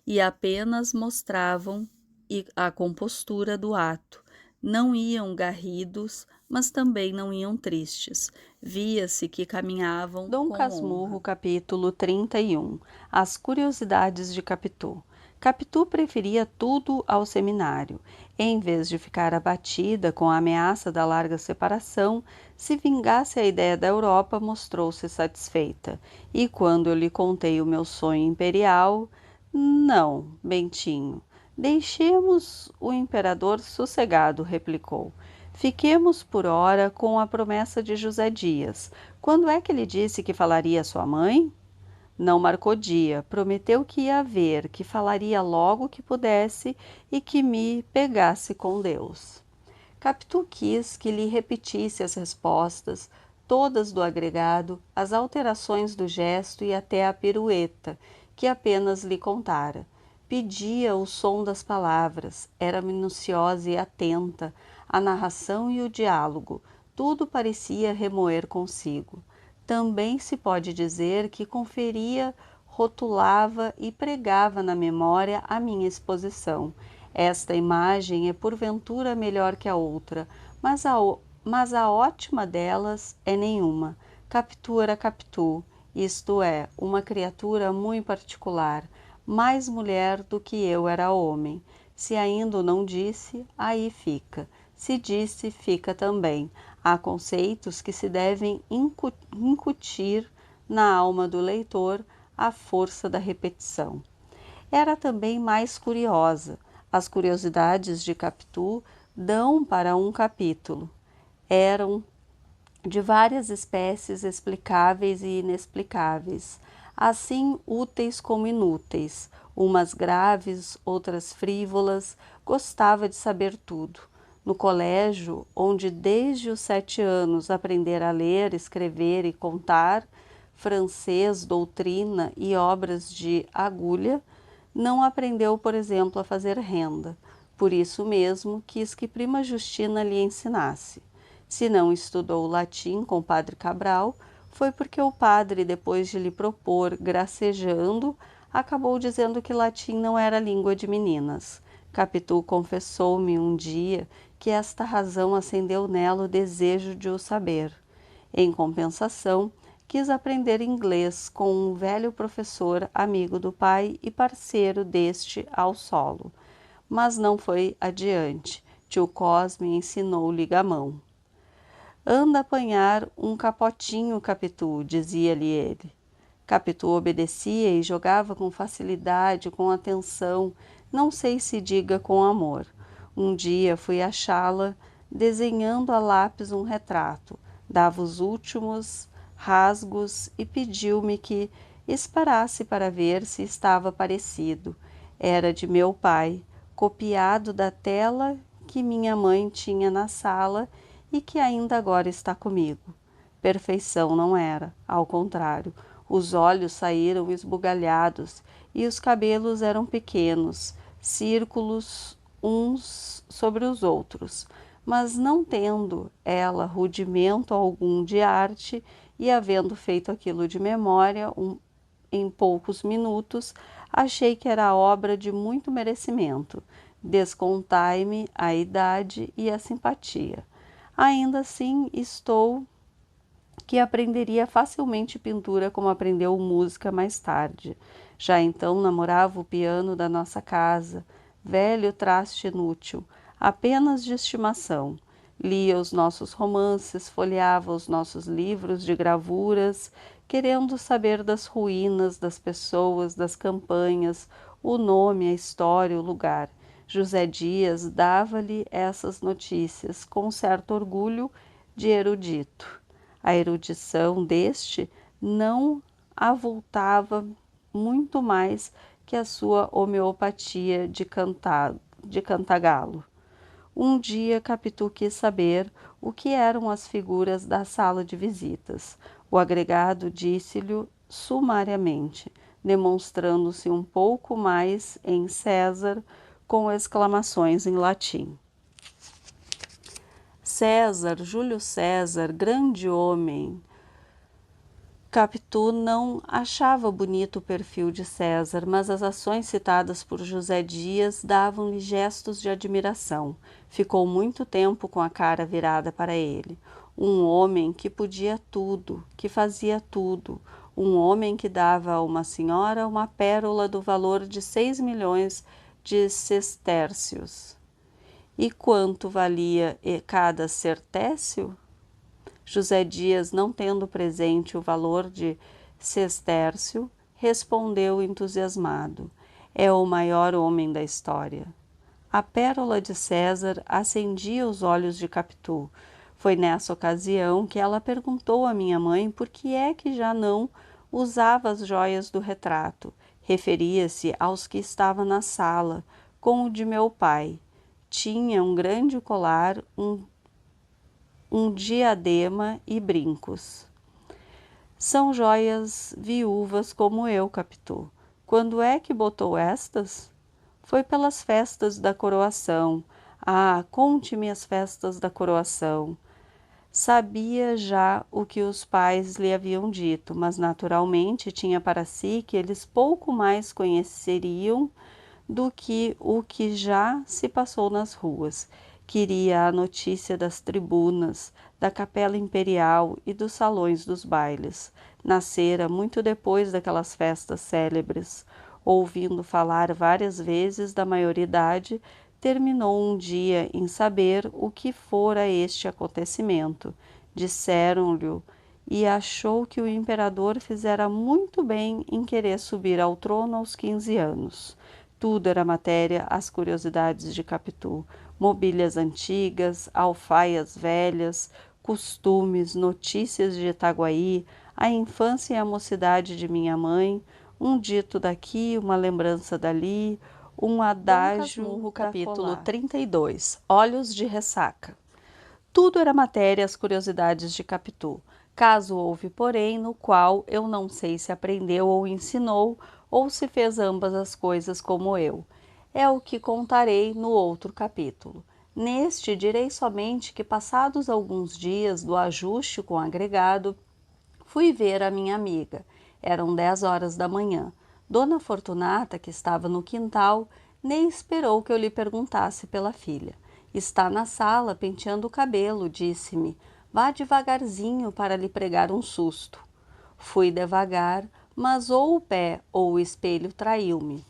Speaker 1: e apenas mostravam e a compostura do ato. Não iam garridos, mas também não iam tristes. Via-se que caminhavam
Speaker 2: Dom
Speaker 1: com
Speaker 2: Casmurro,
Speaker 1: honra.
Speaker 2: capítulo 31. As curiosidades de Capitu. Capitu preferia tudo ao seminário. Em vez de ficar abatida com a ameaça da larga separação, se vingasse a ideia da Europa, mostrou-se satisfeita. E quando eu lhe contei o meu sonho imperial, não, Bentinho, deixemos o imperador sossegado, replicou. Fiquemos por ora com a promessa de José Dias. Quando é que ele disse que falaria à sua mãe? Não marcou dia, prometeu que ia ver, que falaria logo que pudesse e que me pegasse com Deus. Capitu quis que lhe repetisse as respostas, todas do agregado, as alterações do gesto e até a pirueta, que apenas lhe contara. Pedia o som das palavras, era minuciosa e atenta, a narração e o diálogo, tudo parecia remoer consigo. Também se pode dizer que conferia, rotulava e pregava na memória a minha exposição. Esta imagem é porventura melhor que a outra, mas a ótima delas é nenhuma. Capitu era Capitu, isto é, uma criatura muito particular, mais mulher do que eu era homem. Se ainda o não disse, aí fica. Se disse, fica também. Há conceitos que se devem incutir na alma do leitor à força da repetição. Era também mais curiosa. As curiosidades de Capitu dão para um capítulo. Eram de várias espécies explicáveis e inexplicáveis, assim úteis como inúteis, umas graves, outras frívolas, gostava de saber tudo. No colégio, onde desde os 7 anos aprendera a ler, escrever e contar, francês, doutrina e obras de agulha, não aprendeu, por exemplo, a fazer renda. Por isso mesmo quis que prima Justina lhe ensinasse. Se não estudou latim com o padre Cabral, foi porque o padre, depois de lhe propor, gracejando, acabou dizendo que latim não era língua de meninas. Capitu confessou-me um dia que esta razão acendeu nela o desejo de o saber. Em compensação, quis aprender inglês com um velho professor, amigo do pai e parceiro deste ao solo. Mas não foi adiante. Tio Cosme ensinou-lhe gamão. Anda apanhar um capotinho, Capitu, dizia-lhe ele. Capitu obedecia e jogava com facilidade, com atenção, não sei se diga com amor. Um dia fui achá-la desenhando a lápis um retrato, dava os últimos rasgos e pediu-me que esperasse para ver se estava parecido. Era de meu pai, copiado da tela que minha mãe tinha na sala e que ainda agora está comigo. Perfeição não era, ao contrário, os olhos saíram esbugalhados e os cabelos eram pequenos, círculos uns sobre os outros, mas não tendo ela rudimento algum de arte e havendo feito aquilo de memória em poucos minutos, achei que era obra de muito merecimento. Descontai-me a idade e a simpatia. Ainda assim, estou que aprenderia facilmente pintura como aprendeu música mais tarde. Já então namorava o piano da nossa casa, velho traste inútil, apenas de estimação. Lia os nossos romances, folheava os nossos livros de gravuras, querendo saber das ruínas, das pessoas, das campanhas, o nome, a história, o lugar. José Dias dava-lhe essas notícias com certo orgulho de erudito. A erudição deste não avultava muito mais que a sua homeopatia de cantagalo. Um dia Capitu quis saber o que eram as figuras da sala de visitas. O agregado disse-lhe sumariamente, demonstrando-se um pouco mais em César, com exclamações em latim. César, Júlio César, grande homem, Capitu não achava bonito o perfil de César, mas as ações citadas por José Dias davam-lhe gestos de admiração. Ficou muito tempo com a cara virada para ele. Um homem que podia tudo, que fazia tudo. Um homem que dava a uma senhora uma pérola do valor de 6 milhões de sestércios. E quanto valia cada sertécio? José Dias, não tendo presente o valor de sestércio, respondeu entusiasmado: é o maior homem da história. A pérola de César acendia os olhos de Capitu. Foi nessa ocasião que ela perguntou à minha mãe por que é que já não usava as joias do retrato. Referia-se aos que estavam na sala, com o de meu pai. Tinha um grande colar, um diadema e brincos. São joias viúvas como eu, Capitu. Quando é que botou estas? Foi pelas festas da coroação. Ah, conte-me as festas da coroação. Sabia já o que os pais lhe haviam dito, mas naturalmente tinha para si que eles pouco mais conheceriam do que o que já se passou nas ruas. Queria a notícia das tribunas, da capela imperial e dos salões dos bailes. Nascera muito depois daquelas festas célebres. Ouvindo falar várias vezes da maioridade, terminou um dia em saber o que fora este acontecimento. Disseram-lhe e achou que o imperador fizera muito bem em querer subir ao trono aos 15 anos. Tudo era matéria às curiosidades de Capitu. Mobílias antigas, alfaias velhas, costumes, notícias de Itaguaí, a infância e a mocidade de minha mãe, um dito daqui, uma lembrança dali, um adágio
Speaker 1: Casmurro,
Speaker 2: da
Speaker 1: capítulo
Speaker 2: colar.
Speaker 1: 32. Olhos de ressaca. Tudo era matéria às curiosidades de Capitu. Caso houve, porém, no qual eu não sei se aprendeu ou ensinou, ou se fez ambas as coisas como eu. É o que contarei no outro capítulo. Neste direi somente que, passados alguns dias do ajuste com o agregado, fui ver a minha amiga. Eram 10 horas da manhã. Dona Fortunata, que estava no quintal, nem esperou que eu lhe perguntasse pela filha. Está na sala penteando o cabelo, disse-me. Vá devagarzinho para lhe pregar um susto. Fui devagar, mas ou o pé ou o espelho traiu-me.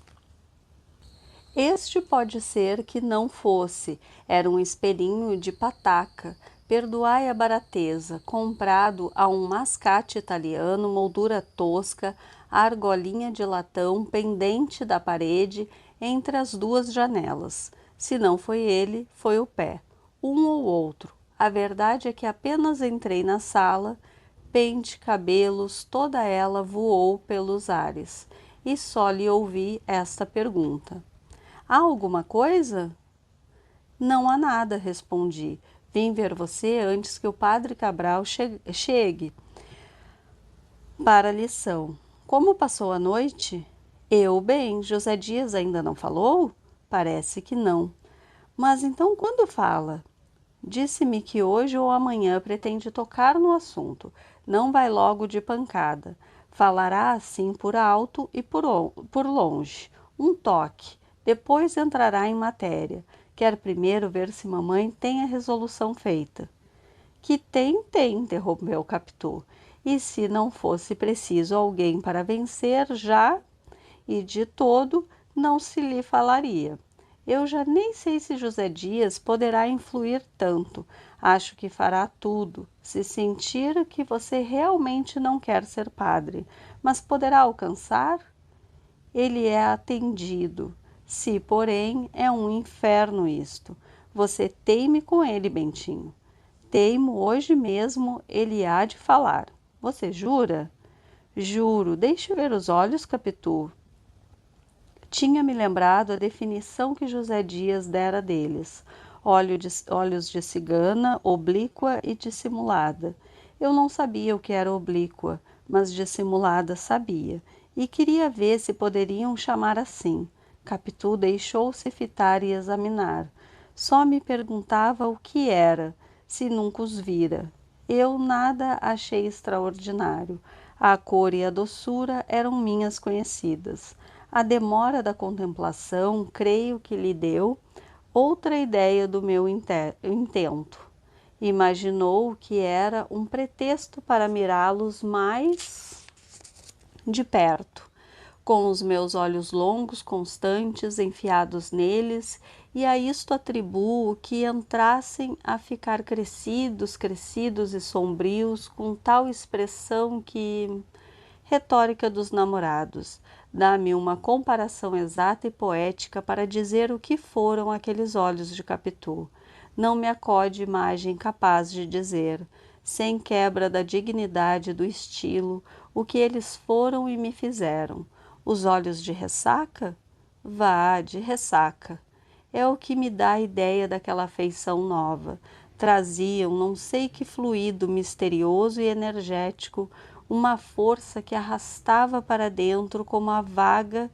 Speaker 1: Este pode ser que não fosse, era um espelhinho de pataca, perdoai a barateza, comprado a um mascate italiano, moldura tosca, argolinha de latão pendente da parede entre as duas janelas. Se não foi ele, foi o pé, um ou outro. A verdade é que apenas entrei na sala, pente, cabelos, toda ela voou pelos ares, e só lhe ouvi esta pergunta: há alguma coisa? Não há nada, respondi. Vim ver você antes que o padre Cabral chegue para a lição. Como passou a noite? Eu bem. José Dias ainda não falou? Parece que não. Mas então quando fala? Disse-me que hoje ou amanhã pretende tocar no assunto. Não vai logo de pancada. Falará assim por alto e por longe. Um toque. Depois entrará em matéria. Quer primeiro ver se mamãe tem a resolução feita. Que tem, interrompeu Capitu. E se não fosse preciso alguém para vencer, já, e de todo, não se lhe falaria. Eu já nem sei se José Dias poderá influir tanto. Acho que fará tudo, se sentir que você realmente não quer ser padre. Mas poderá alcançar? Ele é atendido. Se, porém, é um inferno isto. Você teime com ele, Bentinho. Teimo hoje mesmo, ele há de falar. Você jura? Juro. Deixe ver os olhos, Capitu. Tinha-me lembrado a definição que José Dias dera deles. Olhos de cigana, oblíqua e dissimulada. Eu não sabia o que era oblíqua, mas dissimulada sabia, e queria ver se poderiam chamar assim. Capitu deixou-se fitar e examinar. Só me perguntava o que era, se nunca os vira.
Speaker 2: Eu nada achei extraordinário. A cor e a doçura eram minhas conhecidas. A demora da contemplação, creio que lhe deu outra ideia do meu intento. Imaginou que era um pretexto para mirá-los mais de perto, com os meus olhos longos, constantes, enfiados neles, e a isto atribuo que entrassem a ficar crescidos, crescidos e sombrios, com tal expressão que... Retórica dos namorados. Dá-me uma comparação exata e poética para dizer o que foram aqueles olhos de Capitu. Não me acode imagem capaz de dizer, sem quebra da dignidade do estilo, o que eles foram e me fizeram. Os olhos de ressaca? Vá, de ressaca. É o que me dá a ideia daquela afeição nova. Traziam não sei que fluido misterioso e energético, uma força que arrastava para dentro como a vaga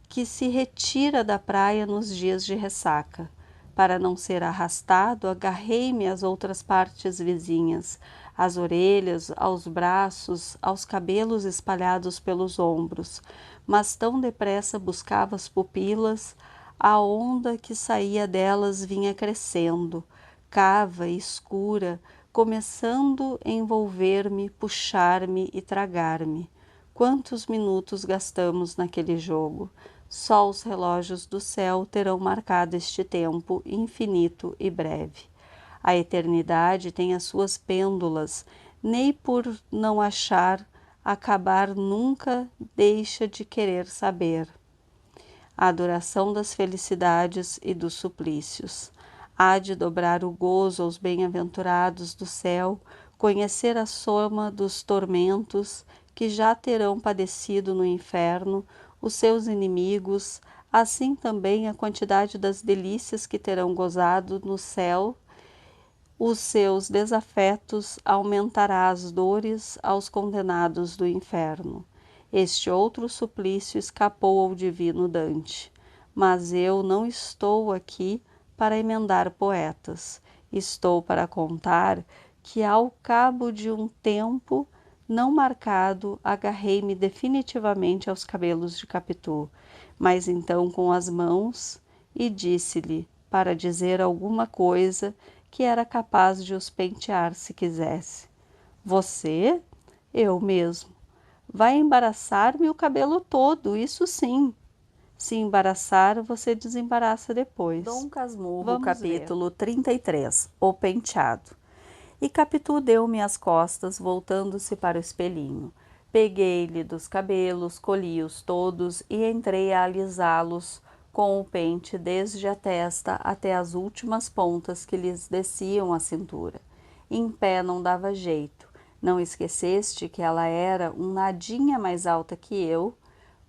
Speaker 2: que se retira da praia nos dias de ressaca. Para não ser arrastado, agarrei-me às outras partes vizinhas, às orelhas, aos braços, aos cabelos espalhados pelos ombros, mas tão depressa buscava as pupilas, a onda que saía delas vinha crescendo, cava e escura, começando a envolver-me, puxar-me e tragar-me. Quantos minutos gastamos naquele jogo? Só os relógios do céu terão marcado este tempo infinito e breve. A eternidade tem as suas pêndulas, nem por não achar acabar nunca deixa de querer saber. A adoração das felicidades e dos suplícios. Há de dobrar o gozo aos bem-aventurados do céu, conhecer a soma dos tormentos que já terão padecido no inferno, os seus inimigos, assim também a quantidade das delícias que terão gozado no céu, os seus desafetos aumentará as dores aos condenados do inferno. Este outro suplício escapou ao divino Dante, mas eu não estou aqui para emendar poetas. Estou para contar que ao cabo de um tempo não marcado, agarrei-me definitivamente aos cabelos de Capitu, mas então com as mãos, e disse-lhe, para dizer alguma coisa, que era capaz de os pentear se quisesse. Você? Eu mesmo. Vai embaraçar-me o cabelo todo, isso sim. Se embaraçar, você desembaraça depois.
Speaker 1: Dom Casmurro,
Speaker 2: Vamos
Speaker 1: capítulo 33, O Penteado. E Capitu deu-me as costas, voltando-se para o espelhinho. Peguei-lhe dos cabelos, colhi-os todos e entrei a alisá-los com o pente desde a testa até as últimas pontas que lhes desciam a cintura. Em pé não dava jeito. Não esqueceste que ela era um nadinha mais alta que eu,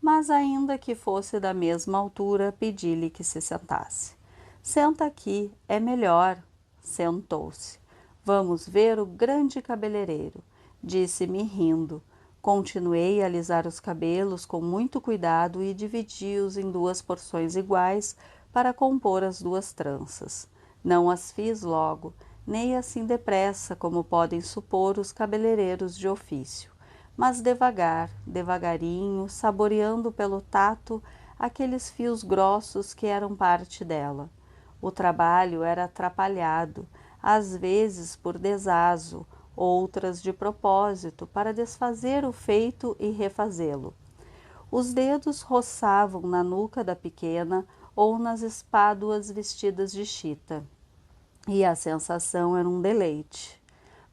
Speaker 1: mas ainda que fosse da mesma altura, pedi-lhe que se sentasse. Senta aqui, é melhor. Sentou-se. Vamos ver o grande cabeleireiro, disse-me rindo. Continuei a alisar os cabelos com muito cuidado e dividi-os em duas porções iguais para compor as duas tranças. Não as fiz logo, nem assim depressa como podem supor os cabeleireiros de ofício, mas devagar, devagarinho, saboreando pelo tato aqueles fios grossos que eram parte dela. O trabalho era atrapalhado, às vezes por desazo, outras de propósito, para desfazer o feito e refazê-lo. Os dedos roçavam na nuca da pequena ou nas espáduas vestidas de chita, e a sensação era um deleite.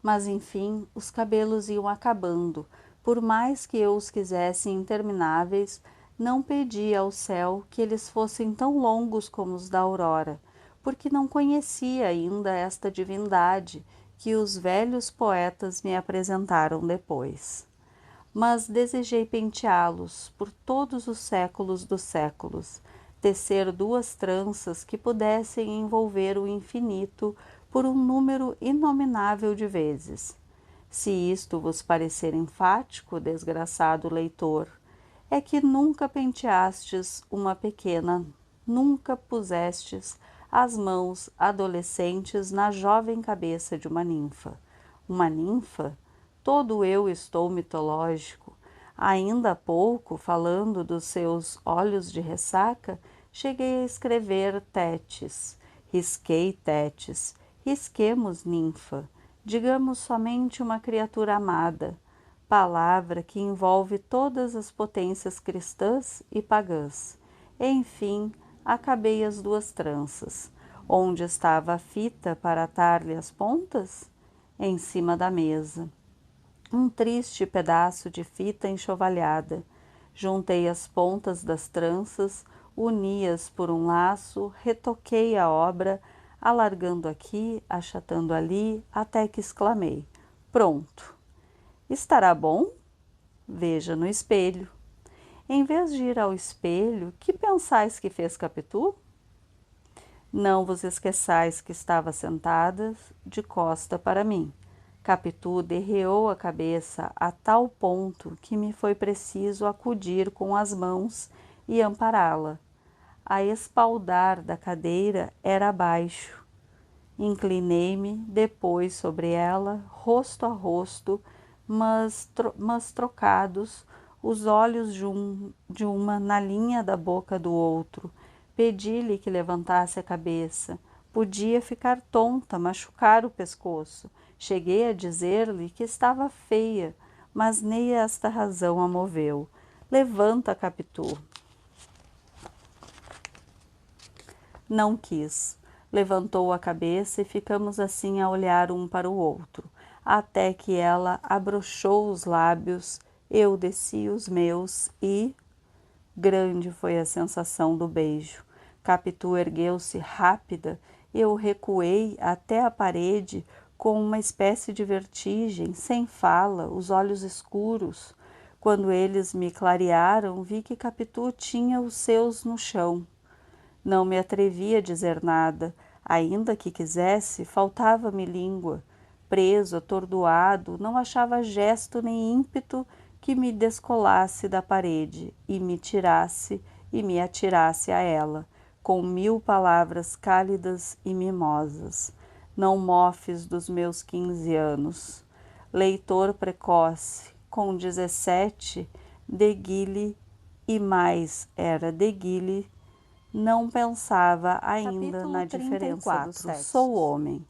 Speaker 1: Mas, enfim, os cabelos iam acabando. Por mais que eu os quisesse intermináveis, não pedi ao céu que eles fossem tão longos como os da aurora, porque não conhecia ainda esta divindade que os velhos poetas me apresentaram depois. Mas desejei penteá-los por todos os séculos dos séculos, tecer duas tranças que pudessem envolver o infinito por um número inominável de vezes. Se isto vos parecer enfático, desgraçado leitor, é que nunca penteastes uma pequena, nunca pusestes as mãos adolescentes na jovem cabeça de uma ninfa.
Speaker 2: Uma ninfa? Todo eu estou mitológico. Ainda há pouco, falando dos seus olhos de ressaca, cheguei a escrever Tétis. Risquei Tétis. Risquemos ninfa. Digamos somente uma criatura amada. Palavra que envolve todas as potências cristãs e pagãs. Enfim, acabei as duas tranças. Onde estava a fita para atar-lhe as pontas? Em cima da mesa. Um triste pedaço de fita enxovalhada. Juntei as pontas das tranças, uni-as por um laço, retoquei a obra, alargando aqui, achatando ali, até que exclamei: pronto! Estará bom? Veja no espelho. Em vez de ir ao espelho, que pensais que fez Capitu? Não vos esqueçais que estava sentada de costa para mim. Capitu derreou a cabeça a tal ponto que me foi preciso acudir com as mãos e ampará-la. A espaldar da cadeira era abaixo. Inclinei-me depois sobre ela, rosto a rosto, mas trocados, os olhos de uma na linha da boca do outro. Pedi-lhe que levantasse a cabeça. Podia ficar tonta, machucar o pescoço. Cheguei a dizer-lhe que estava feia, mas nem esta razão a moveu. Levanta, Capitu. Não quis. Levantou a cabeça e ficamos assim a olhar um para o outro, até que ela abrochou os lábios, eu desci os meus e... Grande foi a sensação do beijo. Capitu ergueu-se rápida, eu recuei até a parede com uma espécie de vertigem, sem fala, os olhos escuros. Quando eles me clarearam, vi que Capitu tinha os seus no chão. Não me atrevi a dizer nada, ainda que quisesse, faltava-me língua. Preso, atordoado, não achava gesto nem ímpeto que me descolasse da parede e me tirasse e me atirasse a ela, com 1000 palavras cálidas e mimosas. Não mofes dos meus 15 anos. Leitor precoce, com 17, Deguile, e mais era Deguile, não pensava ainda
Speaker 1: Capítulo
Speaker 2: na diferença
Speaker 1: 34.
Speaker 2: dos sexos. Sou homem.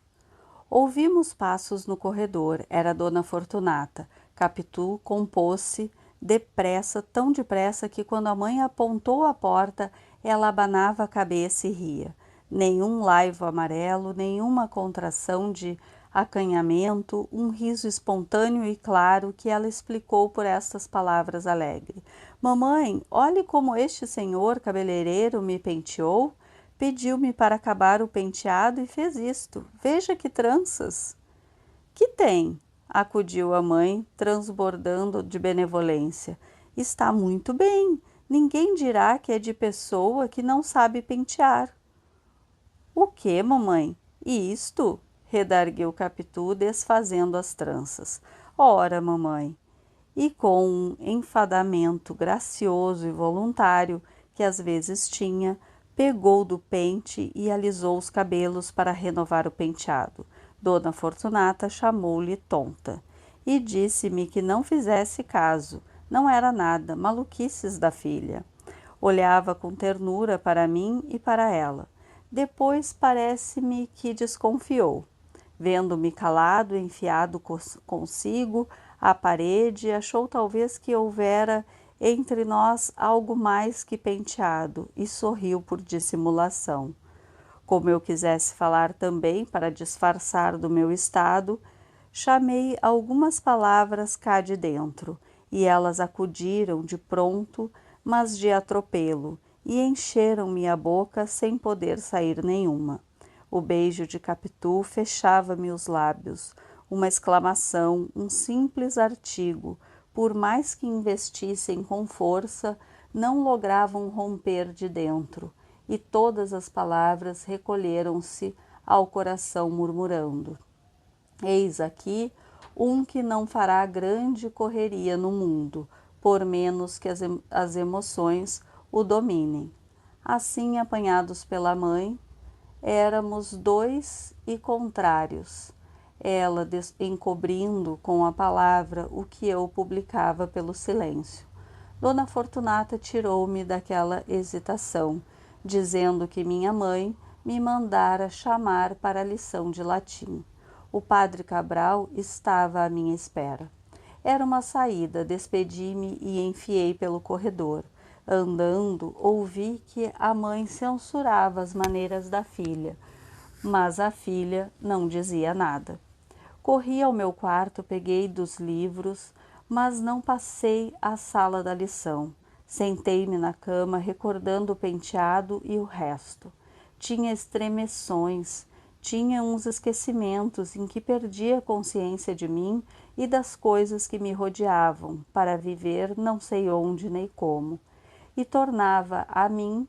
Speaker 2: Ouvimos passos no corredor. Era Dona Fortunata. Capitu compôs-se depressa, tão depressa que quando a mãe apontou a porta, ela abanava a cabeça e ria. Nenhum laivo amarelo, nenhuma contração de acanhamento, um riso espontâneo e claro que ela explicou por estas palavras alegres. Mamãe, olhe como este senhor cabeleireiro me penteou. Pediu-me para acabar o penteado e fez isto. Veja que tranças. Que tem? Acudiu a mãe, transbordando de benevolência. Está muito bem. Ninguém dirá que é de pessoa que não sabe pentear. O que, mamãe? E isto? Redarguiu Capitu, desfazendo as tranças. Ora, mamãe. E com um enfadamento gracioso e voluntário, que às vezes tinha, pegou do pente e alisou os cabelos para renovar o penteado. Dona Fortunata chamou-lhe tonta e disse-me que não fizesse caso, não era nada, maluquices da filha. Olhava com ternura para mim e para ela. Depois parece-me que desconfiou. Vendo-me calado, enfiado consigo à parede, achou talvez que houvera entre nós algo mais que penteado e sorriu por dissimulação. Como eu quisesse falar também para disfarçar do meu estado, chamei algumas palavras cá de dentro e elas acudiram de pronto, mas de atropelo, e encheram-me a boca sem poder sair nenhuma. O beijo de Capitu fechava-me os lábios, uma exclamação, um simples artigo, por mais que investissem com força, não logravam romper de dentro, e todas as palavras recolheram-se ao coração murmurando: eis aqui um que não fará grande correria no mundo, por menos que as emoções o dominem. Assim, apanhados pela mãe, éramos dois e contrários. ela encobrindo com a palavra o que eu publicava pelo silêncio. Dona Fortunata tirou-me daquela hesitação, dizendo que minha mãe me mandara chamar para a lição de latim. O padre Cabral estava à minha espera. Era uma saída, despedi-me e enfiei pelo corredor. Andando, ouvi que a mãe censurava as maneiras da filha, mas a filha não dizia nada. Corri ao meu quarto, peguei dos livros, mas não passei à sala da lição. Sentei-me na cama, recordando o penteado e o resto. Tinha estremeções, tinha uns esquecimentos em que perdia a consciência de mim e das coisas que me rodeavam, para viver não sei onde nem como. E tornava a mim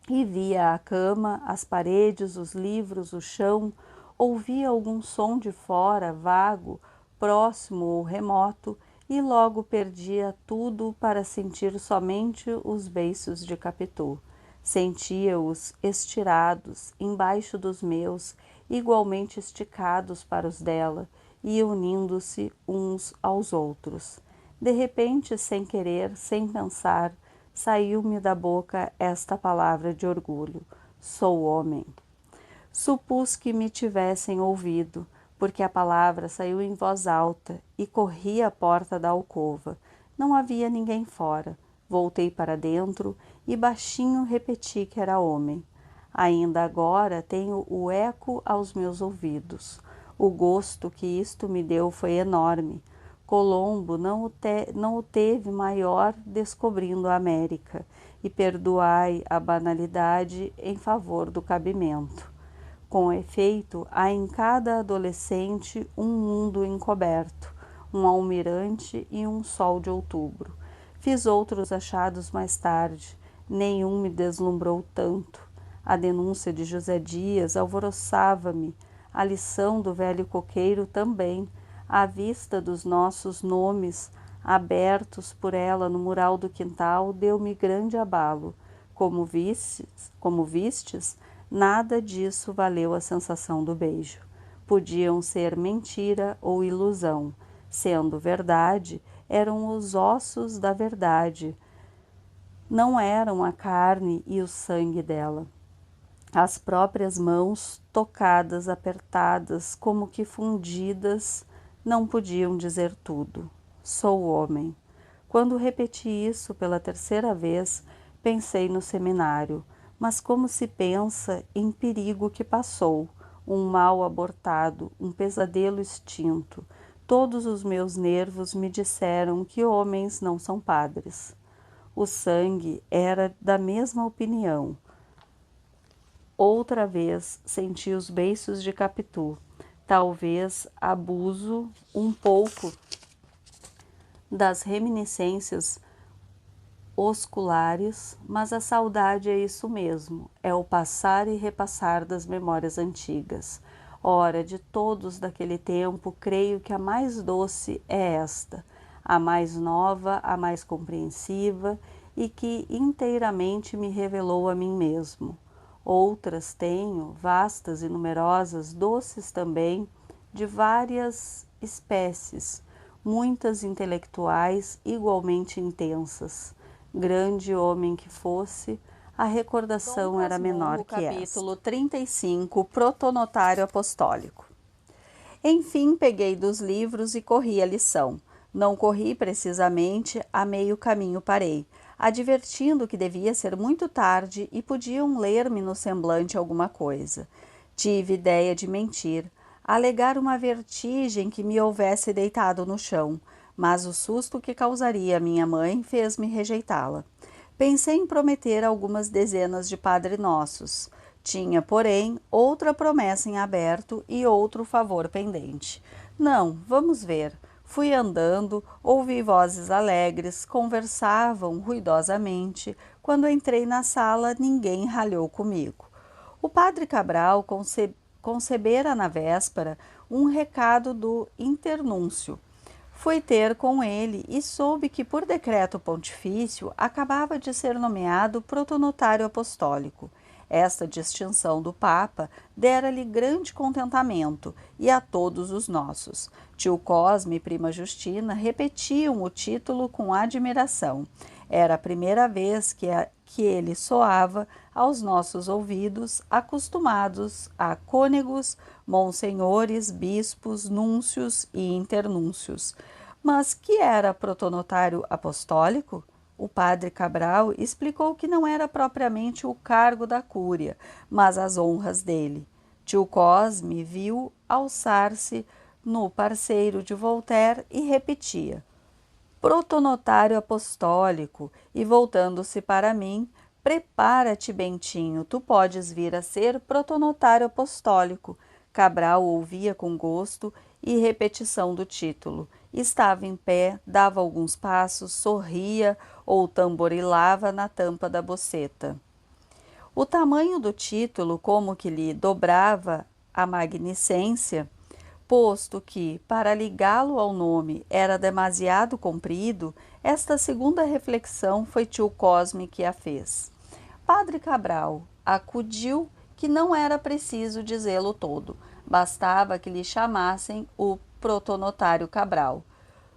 Speaker 2: e via a cama, as paredes, os livros, o chão, ouvia algum som de fora, vago, próximo ou remoto, e logo perdia tudo para sentir somente os beiços de Capitu. Sentia-os estirados embaixo dos meus, igualmente esticados para os dela, e unindo-se uns aos outros. De repente, sem querer, sem pensar, saiu-me da boca esta palavra de orgulho: sou homem. Supus que me tivessem ouvido, porque a palavra saiu em voz alta, e corri à porta da alcova. Não havia ninguém fora. Voltei para dentro e baixinho repeti que era homem. Ainda agora tenho o eco aos meus ouvidos. O gosto que isto me deu foi enorme. Colombo não o teve maior descobrindo a América, e perdoai a banalidade em favor do cabimento. Com efeito, há em cada adolescente um mundo encoberto, um almirante e um sol de outubro. Fiz outros achados mais tarde, nenhum me deslumbrou tanto. A denúncia de José Dias alvoroçava-me, a lição do velho coqueiro também, à vista dos nossos nomes abertos por ela no mural do quintal, deu-me grande abalo. Como vistes, nada disso valeu a sensação do beijo. Podiam ser mentira ou ilusão. Sendo verdade, eram os ossos da verdade, não eram a carne e o sangue dela. As próprias mãos, tocadas, apertadas, como que fundidas, não podiam dizer tudo. Sou homem. Quando repeti isso pela terceira vez, pensei no seminário, mas como se pensa em perigo que passou, um mal abortado, um pesadelo extinto. Todos os meus nervos me disseram que homens não são padres. O sangue era da mesma opinião. Outra vez senti os beiços de Capitu. Talvez abuso um pouco das reminiscências osculares, mas a saudade é isso mesmo, é o passar e repassar das memórias antigas. Ora, de todos daquele tempo, creio que a mais doce é esta, a mais nova, a mais compreensiva e que inteiramente me revelou a mim mesmo. Outras tenho, vastas e numerosas, doces também, de várias espécies, muitas intelectuais igualmente intensas. Grande homem que fosse, a recordação era menor que esta. Capítulo 35, Protonotário Apostólico. Enfim, peguei dos livros e corri a lição. Não corri precisamente, a meio caminho parei, advertindo que devia ser muito tarde e podiam ler-me no semblante alguma coisa. Tive ideia de mentir, alegar uma vertigem que me houvesse deitado no chão, mas o susto que causaria a minha mãe fez-me rejeitá-la. Pensei em prometer algumas dezenas de Padre Nossos. Tinha, porém, outra promessa em aberto e outro favor pendente. Não, vamos ver. Fui andando, ouvi vozes alegres, conversavam ruidosamente. Quando entrei na sala, ninguém ralhou comigo. O padre Cabral concebera na véspera um recado do internúncio. Fui ter com ele e soube que, por decreto pontifício, acabava de ser nomeado protonotário apostólico.
Speaker 1: Esta distinção do Papa dera-lhe grande contentamento, e a todos os nossos. Tio Cosme e prima Justina repetiam o título com admiração. Era a primeira vez que ele soava aos nossos ouvidos, acostumados a cônegos, monsenhores, bispos, núncios e internúncios. Mas que era protonotário apostólico? O padre Cabral explicou que não era propriamente o cargo da cúria, mas as honras dele. Tio Cosme viu alçar-se no parceiro de Voltaire e repetia: protonotário apostólico, e voltando-se para mim: prepara-te, Bentinho, tu podes vir a ser protonotário apostólico. Cabral ouvia com gosto e repetição do título. Estava em pé, dava alguns passos, sorria ou tamborilava na tampa da boceta. O tamanho do título, como que lhe dobrava a magnificência, posto que, para ligá-lo ao nome, era demasiado comprido, esta segunda reflexão foi tio Cosme que a fez. Padre Cabral acudiu que não era preciso dizê-lo todo, bastava que lhe chamassem o protonotário Cabral.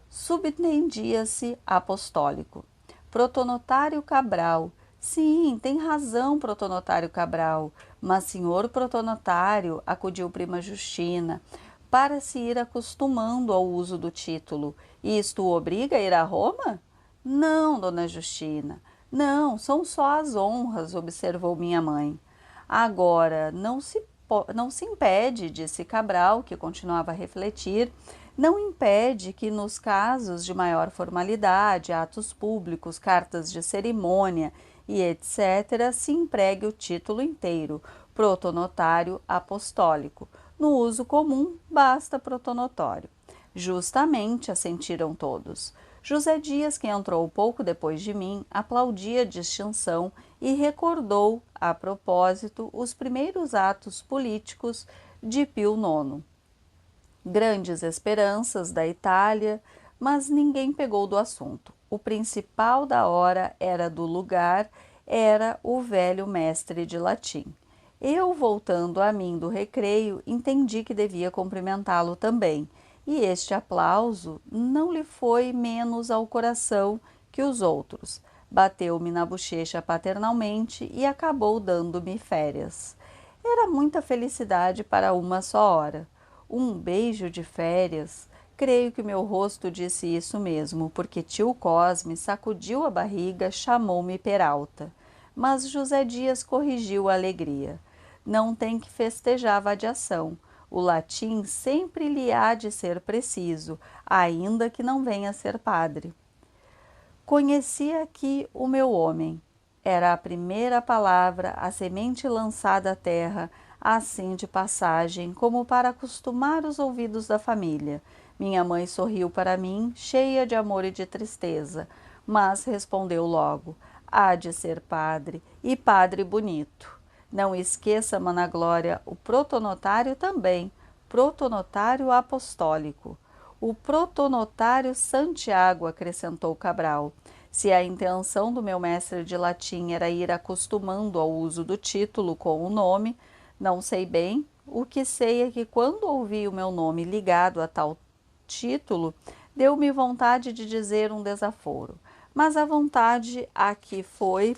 Speaker 1: Subentendia-se apostólico. Protonotário Cabral. Sim, tem razão, protonotário Cabral. Mas, senhor protonotário, acudiu prima Justina, para se ir acostumando ao uso do título. Isto o obriga a ir a Roma? Não, dona Justina. Não, são só as honras, observou minha mãe. Agora, não se impede, disse Cabral, que continuava a refletir, não impede que nos casos de maior formalidade, atos públicos, cartas de cerimônia e etc., se empregue o título inteiro, protonotário apostólico. No uso comum, basta protonotório. Justamente, assentiram todos. José Dias, que entrou pouco depois de mim, aplaudia a distinção e recordou, a propósito, os primeiros atos políticos de Pio IX. Grandes esperanças da Itália, mas ninguém pegou do assunto. O principal da hora era do lugar, era o velho mestre de latim. Eu, voltando a mim do recreio, entendi que devia cumprimentá-lo também, e este aplauso não lhe foi menos ao coração que os outros. Bateu-me na bochecha paternalmente e acabou dando-me férias. Era muita felicidade para uma só hora. Um beijo de férias. Creio que meu rosto disse isso mesmo, porque tio Cosme sacudiu a barriga, chamou-me Peralta. Mas José Dias corrigiu a alegria. Não tem que festejar a vadiação. O latim sempre lhe há de ser preciso, ainda que não venha a ser padre. Conheci aqui o meu homem. Era a primeira palavra, a semente lançada à terra, assim de passagem, como para acostumar os ouvidos da família. Minha mãe sorriu para mim, cheia de amor e de tristeza, mas respondeu logo: há de ser padre, e padre bonito. Não esqueça, mana Glória, o protonotário também, protonotário apostólico. O protonotário Santiago, acrescentou Cabral. Se a intenção do meu mestre de latim era ir acostumando ao uso do título com o nome, não sei bem. O que sei é que quando ouvi o meu nome ligado a tal título, deu-me vontade de dizer um desaforo. Mas a vontade aqui foi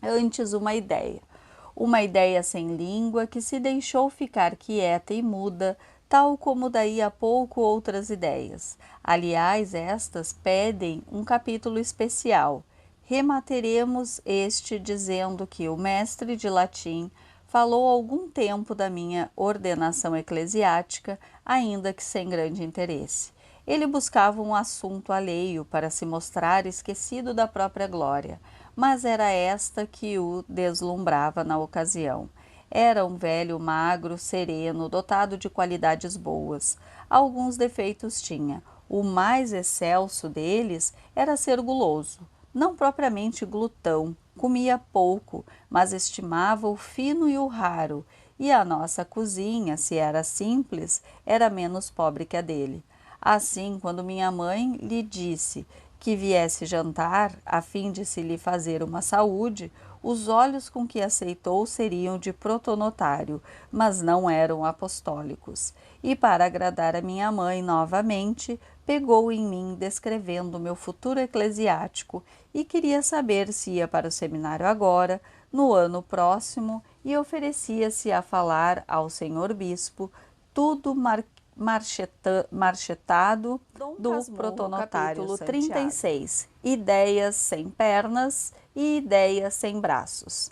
Speaker 1: antes uma ideia sem língua que se deixou ficar quieta e muda, tal como daí a pouco outras ideias. Aliás, estas pedem um capítulo especial. Remateremos este dizendo que o mestre de latim falou algum tempo da minha ordenação eclesiástica, ainda que sem grande interesse. Ele buscava um assunto alheio para se mostrar esquecido da própria glória, mas era esta que o deslumbrava na ocasião. Era um velho magro, sereno, dotado de qualidades boas. Alguns defeitos tinha. O mais excelso deles era ser guloso. Não propriamente glutão, comia pouco, mas estimava o fino e o raro, e a nossa cozinha, se era simples, era menos pobre que a dele. Assim, quando minha mãe lhe disse que viesse jantar, a fim de se lhe fazer uma saúde, Os olhos com que aceitou seriam de protonotário, mas não eram apostólicos. E para agradar a minha mãe novamente, pegou em mim descrevendo meu futuro eclesiástico e queria saber se ia para o seminário agora, no ano próximo, e oferecia-se a falar ao senhor bispo tudo marchetado do protonotário capítulo 36, ideias sem pernas e ideias sem braços.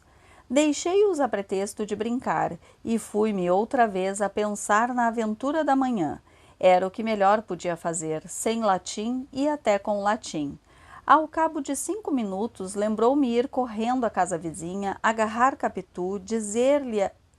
Speaker 1: Deixei-os a pretexto de brincar e fui-me outra vez a pensar na aventura da manhã. Era o que melhor podia fazer, sem latim e até com latim. Ao cabo de 5 minutos, lembrou-me ir correndo à casa vizinha, agarrar Capitu,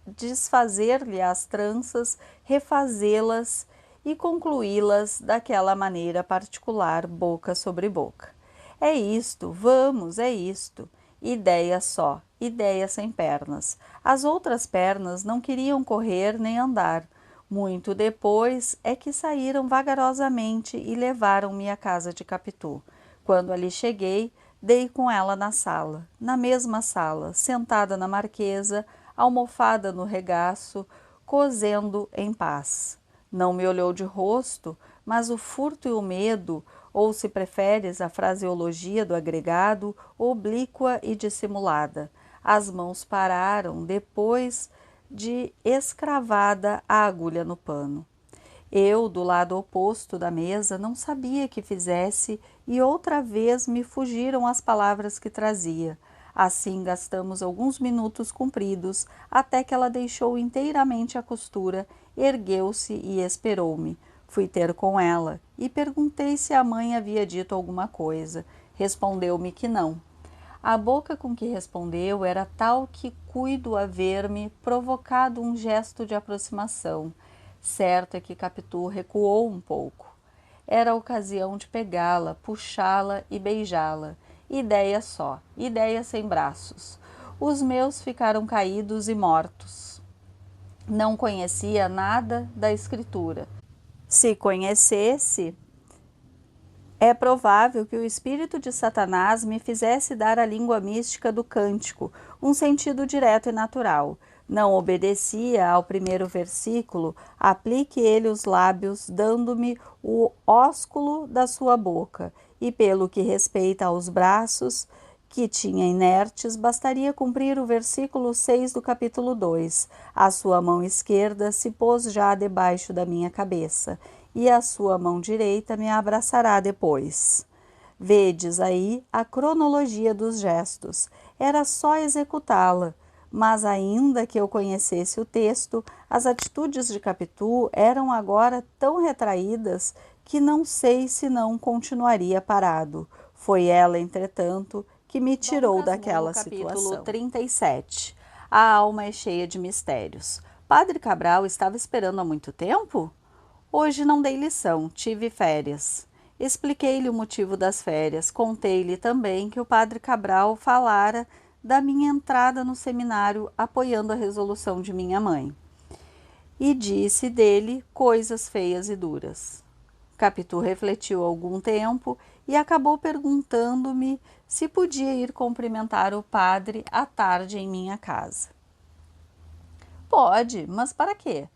Speaker 1: desfazer-lhe as tranças, refazê-las e concluí-las daquela maneira particular, boca sobre boca. É isto, vamos, é isto. Ideia só, ideia sem pernas. As outras pernas não queriam correr nem andar. Muito depois é que saíram vagarosamente e levaram-me à casa de Capitu. Quando ali cheguei, dei com ela na mesma sala, sentada na marquesa, almofada no regaço, cozendo em paz. Não me olhou de rosto, mas o furto e o medo, ou se preferes a fraseologia do agregado, oblíqua e dissimulada. As mãos pararam depois de escravada a agulha no pano. Eu, do lado oposto da mesa, não sabia que fizesse e outra vez me fugiram as palavras que trazia. Assim gastamos alguns minutos compridos, até que ela deixou inteiramente a costura, ergueu-se e esperou-me. Fui ter com ela e perguntei se a mãe havia dito alguma coisa. Respondeu-me que não. A boca com que respondeu era tal que cuido haver-me provocado um gesto de aproximação. Certo é que Capitu recuou um pouco. Era a ocasião de pegá-la, puxá-la e beijá-la. Ideia só, ideia sem braços. Os meus ficaram caídos e mortos. Não conhecia nada da escritura. Se conhecesse, é provável que o espírito de Satanás me fizesse dar à língua mística do cântico um sentido direto e natural. Não obedecia ao primeiro versículo, aplique ele os lábios, dando-me o ósculo da sua boca, e pelo que respeita aos braços, que tinha inertes, bastaria cumprir o versículo 6 do capítulo 2. A sua mão esquerda se pôs já debaixo da minha cabeça, e a sua mão direita me abraçará depois. Vedes aí a cronologia dos gestos. Era só executá-la. Mas ainda que eu conhecesse o texto, as atitudes de Capitu eram agora tão retraídas que não sei se não continuaria parado. Foi ela, entretanto, que me tirou daquela situação. Capítulo 37. A alma é cheia de mistérios. Padre Cabral estava esperando há muito tempo? Hoje não dei lição, tive férias. Expliquei-lhe o motivo das férias, contei-lhe também que o padre Cabral falara da minha entrada no seminário apoiando a resolução de minha mãe. E disse dele coisas feias e duras. Capitu refletiu algum tempo e acabou perguntando-me se podia ir cumprimentar o padre à tarde em minha casa. Pode, mas para quê?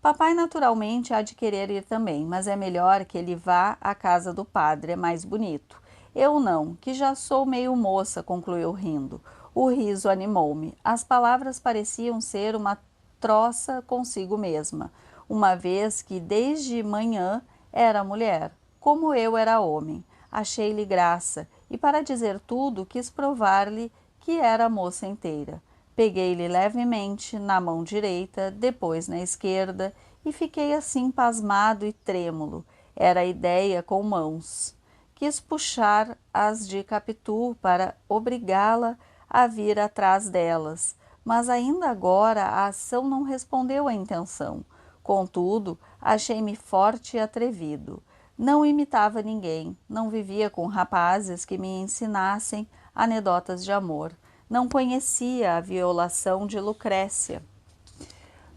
Speaker 1: Papai naturalmente há de querer ir também, mas é melhor que ele vá à casa do padre, é mais bonito. Eu não, que já sou meio moça, concluiu rindo. O riso animou-me. As palavras pareciam ser uma troça consigo mesma, uma vez que desde manhã era mulher, como eu era homem. Achei-lhe graça e, para dizer tudo, quis provar-lhe que era moça inteira. Peguei-lhe levemente na mão direita, depois na esquerda, e fiquei assim pasmado e trêmulo. Era a ideia com mãos. Quis puxar as de Capitu para obrigá-la a vir atrás delas, mas ainda agora a ação não respondeu à intenção. Contudo, achei-me forte e atrevido. Não imitava ninguém, não vivia com rapazes que me ensinassem anedotas de amor. Não conhecia a violação de Lucrécia.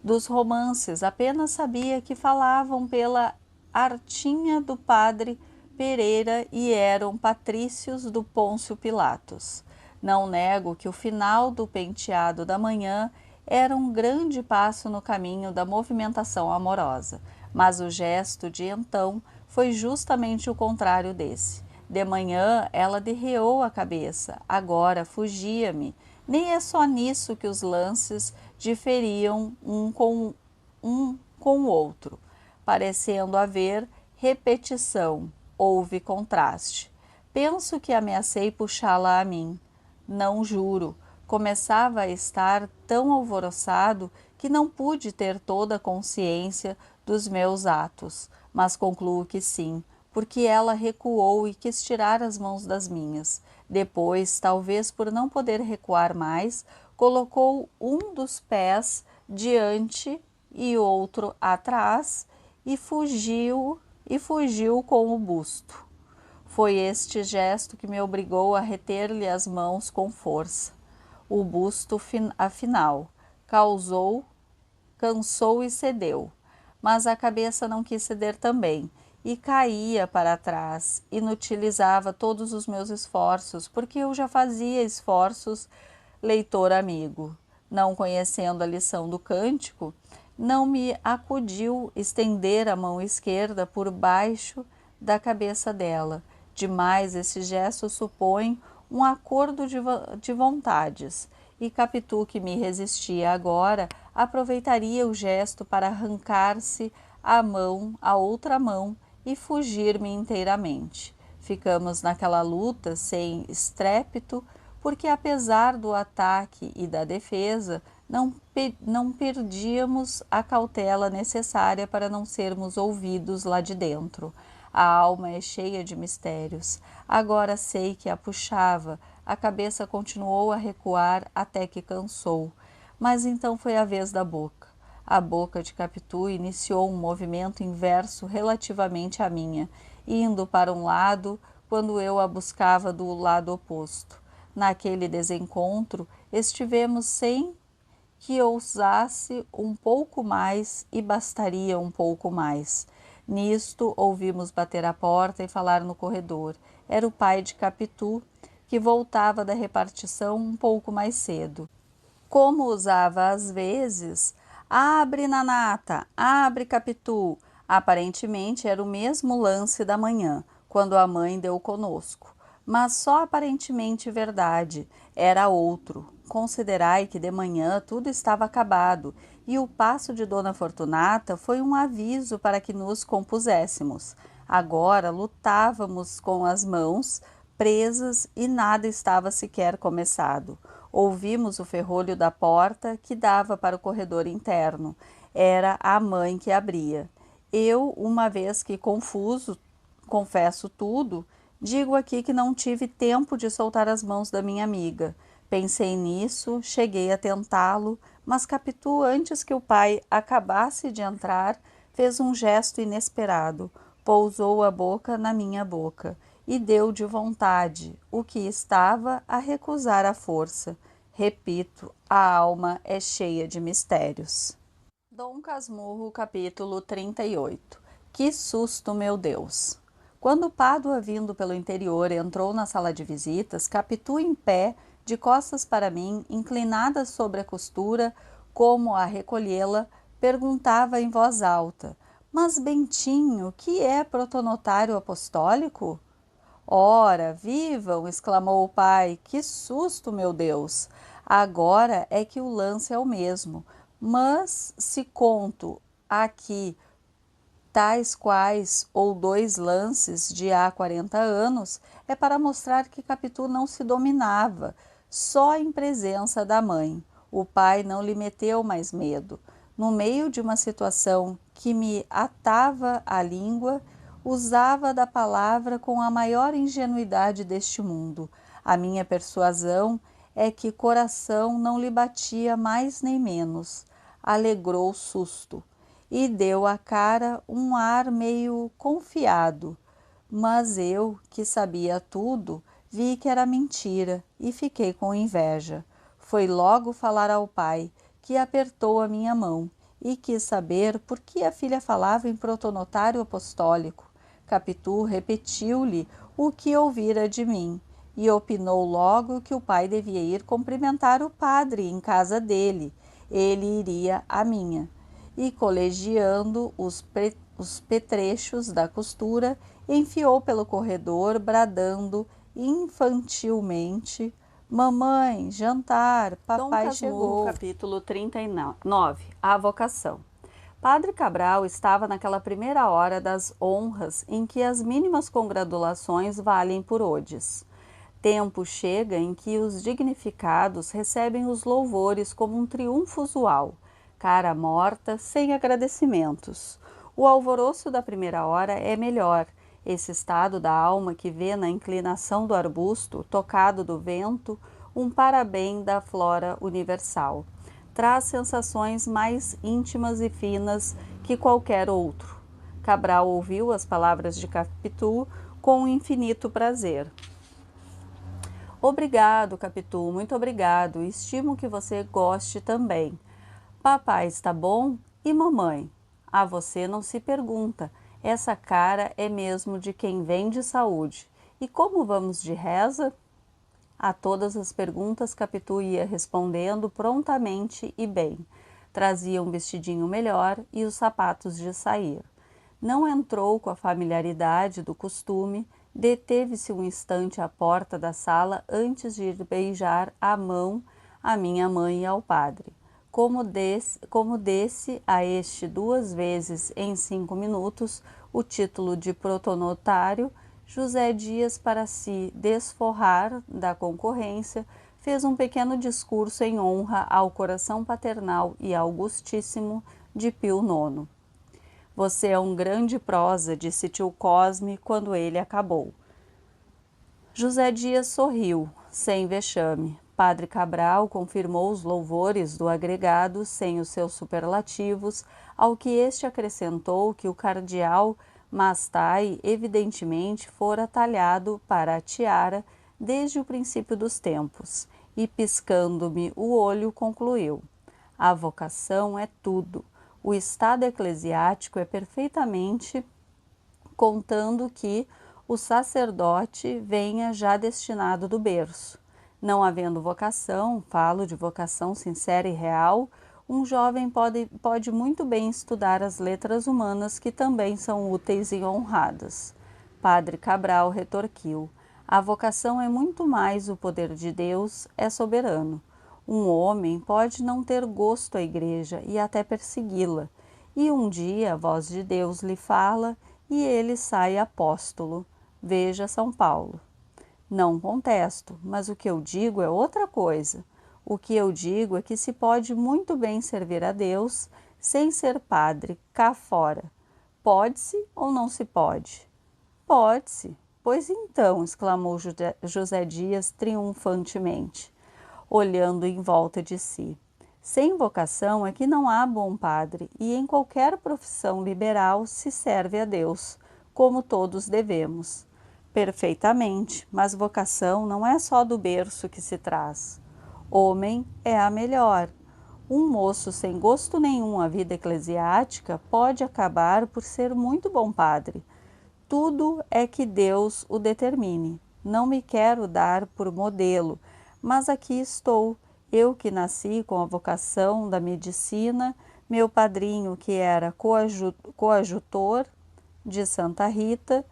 Speaker 1: Dos romances, apenas sabia que falavam pela artinha do padre Pereira e eram patrícios do Pôncio Pilatos. Não nego que o final do penteado da manhã era um grande passo no caminho da movimentação amorosa, mas o gesto de então foi justamente o contrário desse. De manhã ela derreou a cabeça, agora fugia-me. Nem é só nisso que os lances diferiam um com o outro, parecendo haver repetição, houve contraste. Penso que ameacei puxá-la a mim. Não juro. Começava a estar tão alvoroçado que não pude ter toda a consciência dos meus atos, mas concluo que sim, porque ela recuou e quis tirar as mãos das minhas. Depois, talvez por não poder recuar mais, colocou um dos pés diante e outro atrás e fugiu com o busto. Foi este gesto que me obrigou a reter-lhe as mãos com força. O busto, afinal, cansou e cedeu, mas a cabeça não quis ceder também, e caía para trás, inutilizava todos os meus esforços, porque eu já fazia esforços, leitor amigo. Não conhecendo a lição do cântico, não me acudiu estender a mão esquerda por baixo da cabeça dela. Demais, esse gesto supõe um acordo de vontades, e Capitu, que me resistia agora, aproveitaria o gesto para arrancar-se a outra mão, e fugir-me inteiramente. Ficamos naquela luta sem estrépito, porque apesar do ataque e da defesa, não perdíamos a cautela necessária para não sermos ouvidos lá de dentro. A alma é cheia de mistérios. Agora sei que a puxava, a cabeça continuou a recuar até que cansou. Mas então foi a vez da boca. A boca de Capitu iniciou um movimento inverso relativamente à minha, indo para um lado quando eu a buscava do lado oposto. Naquele desencontro, estivemos sem que ousasse um pouco mais e bastaria um pouco mais. Nisto, ouvimos bater à porta e falar no corredor. Era o pai de Capitu, que voltava da repartição um pouco mais cedo. Como usava às vezes, abre Nanata, abre Capitu. Aparentemente era o mesmo lance da manhã, quando a mãe deu conosco. Mas só aparentemente verdade, era outro. Considerai que de manhã tudo estava acabado, e o passo de Dona Fortunata foi um aviso para que nos compuséssemos. Agora lutávamos com as mãos presas e nada estava sequer começado. Ouvimos o ferrolho da porta que dava para o corredor interno. Era a mãe que abria. Eu, uma vez que confuso, confesso tudo, digo aqui que não tive tempo de soltar as mãos da minha amiga. Pensei nisso, cheguei a tentá-lo, mas Capitu, antes que o pai acabasse de entrar, fez um gesto inesperado, pousou a boca na minha boca e deu de vontade, o que estava a recusar à força. Repito, a alma é cheia de mistérios. Dom Casmurro, capítulo 38. Que susto, meu Deus! Quando Pádua, vindo pelo interior, entrou na sala de visitas, Capitu em pé, de costas para mim, inclinada sobre a costura, como a recolhê-la, perguntava em voz alta: Mas, Bentinho, que é protonotário apostólico? Ora, vivam! Exclamou o pai. Que susto, meu Deus! Agora é que o lance é o mesmo, mas se conto aqui tais quais ou dois lances de há 40 anos, é para mostrar que Capitu não se dominava, só em presença da mãe. O pai não lhe meteu mais medo. No meio de uma situação que me atava a língua, usava da palavra com a maior ingenuidade deste mundo. A minha persuasão é que coração não lhe batia mais nem menos. Alegrou o susto e deu à cara um ar meio confiado. Mas eu, que sabia tudo, vi que era mentira e fiquei com inveja. Foi logo falar ao pai, que apertou a minha mão e quis saber por que a filha falava em protonotário apostólico. Capitu repetiu-lhe o que ouvira de mim
Speaker 2: e opinou logo que o pai devia ir cumprimentar o padre em casa dele, ele iria à minha. E colegiando os petrechos da costura, enfiou pelo corredor, bradando infantilmente: Mamãe, jantar, papai chegou.
Speaker 1: Capítulo 39. A vocação. Padre Cabral estava naquela primeira hora das honras em que as mínimas congratulações valem por odes. Tempo chega em que os dignificados recebem os louvores como um triunfo usual, cara morta, sem agradecimentos. O alvoroço da primeira hora é melhor, esse estado da alma que vê na inclinação do arbusto, tocado do vento, um parabém da flora universal. Traz sensações mais íntimas e finas que qualquer outro. Cabral ouviu as palavras de Capitu com um infinito prazer. Obrigado, Capitu, muito obrigado. Estimo que você goste também. Papai está bom? E mamãe? A você não se pergunta. Essa cara é mesmo de quem vem de saúde. E como vamos de reza? A todas as perguntas Capitu ia respondendo prontamente e bem. Trazia um vestidinho melhor e os sapatos de sair. Não entrou com a familiaridade do costume, deteve-se um instante à porta da sala antes de ir beijar a mão à minha mãe e ao padre. Como desse a este 2 vezes em 5 minutos o título de protonotário, José Dias, para se desforrar da concorrência, fez um pequeno discurso em honra ao coração paternal e augustíssimo de Pio IX. Você é um grande prosa, disse tio Cosme quando ele acabou. José Dias sorriu, sem vexame. Padre Cabral confirmou os louvores do agregado sem os seus superlativos, ao que este acrescentou que o cardeal Mastai evidentemente fora talhado para a tiara desde o princípio dos tempos, e piscando-me o olho concluiu: a vocação é tudo. O estado eclesiástico é perfeitamente contando que o sacerdote venha já destinado do berço. Não havendo vocação, falo de vocação sincera e real, um jovem pode muito bem estudar as letras humanas que também são úteis e honradas. Padre Cabral retorquiu: a vocação é muito mais o poder de Deus, é soberano. Um homem pode não ter gosto à igreja e até persegui-la, e um dia a voz de Deus lhe fala e ele sai apóstolo. Veja São Paulo. Não contesto, mas o que eu digo é outra coisa. O que eu digo é que se pode muito bem servir a Deus sem ser padre cá fora. Pode-se ou não se pode? Pode-se. Pois então, exclamou José Dias triunfantemente, olhando em volta de si. Sem vocação é que não há bom padre, e em qualquer profissão liberal se serve a Deus, como todos devemos. Perfeitamente, mas vocação não é só do berço que se traz. Homem é a melhor. Um moço sem gosto nenhum à vida eclesiástica pode acabar por ser muito bom padre. Tudo é que Deus o determine. Não me quero dar por modelo, mas aqui estou, eu que nasci com a vocação da medicina, meu padrinho que era coadjutor de Santa Rita,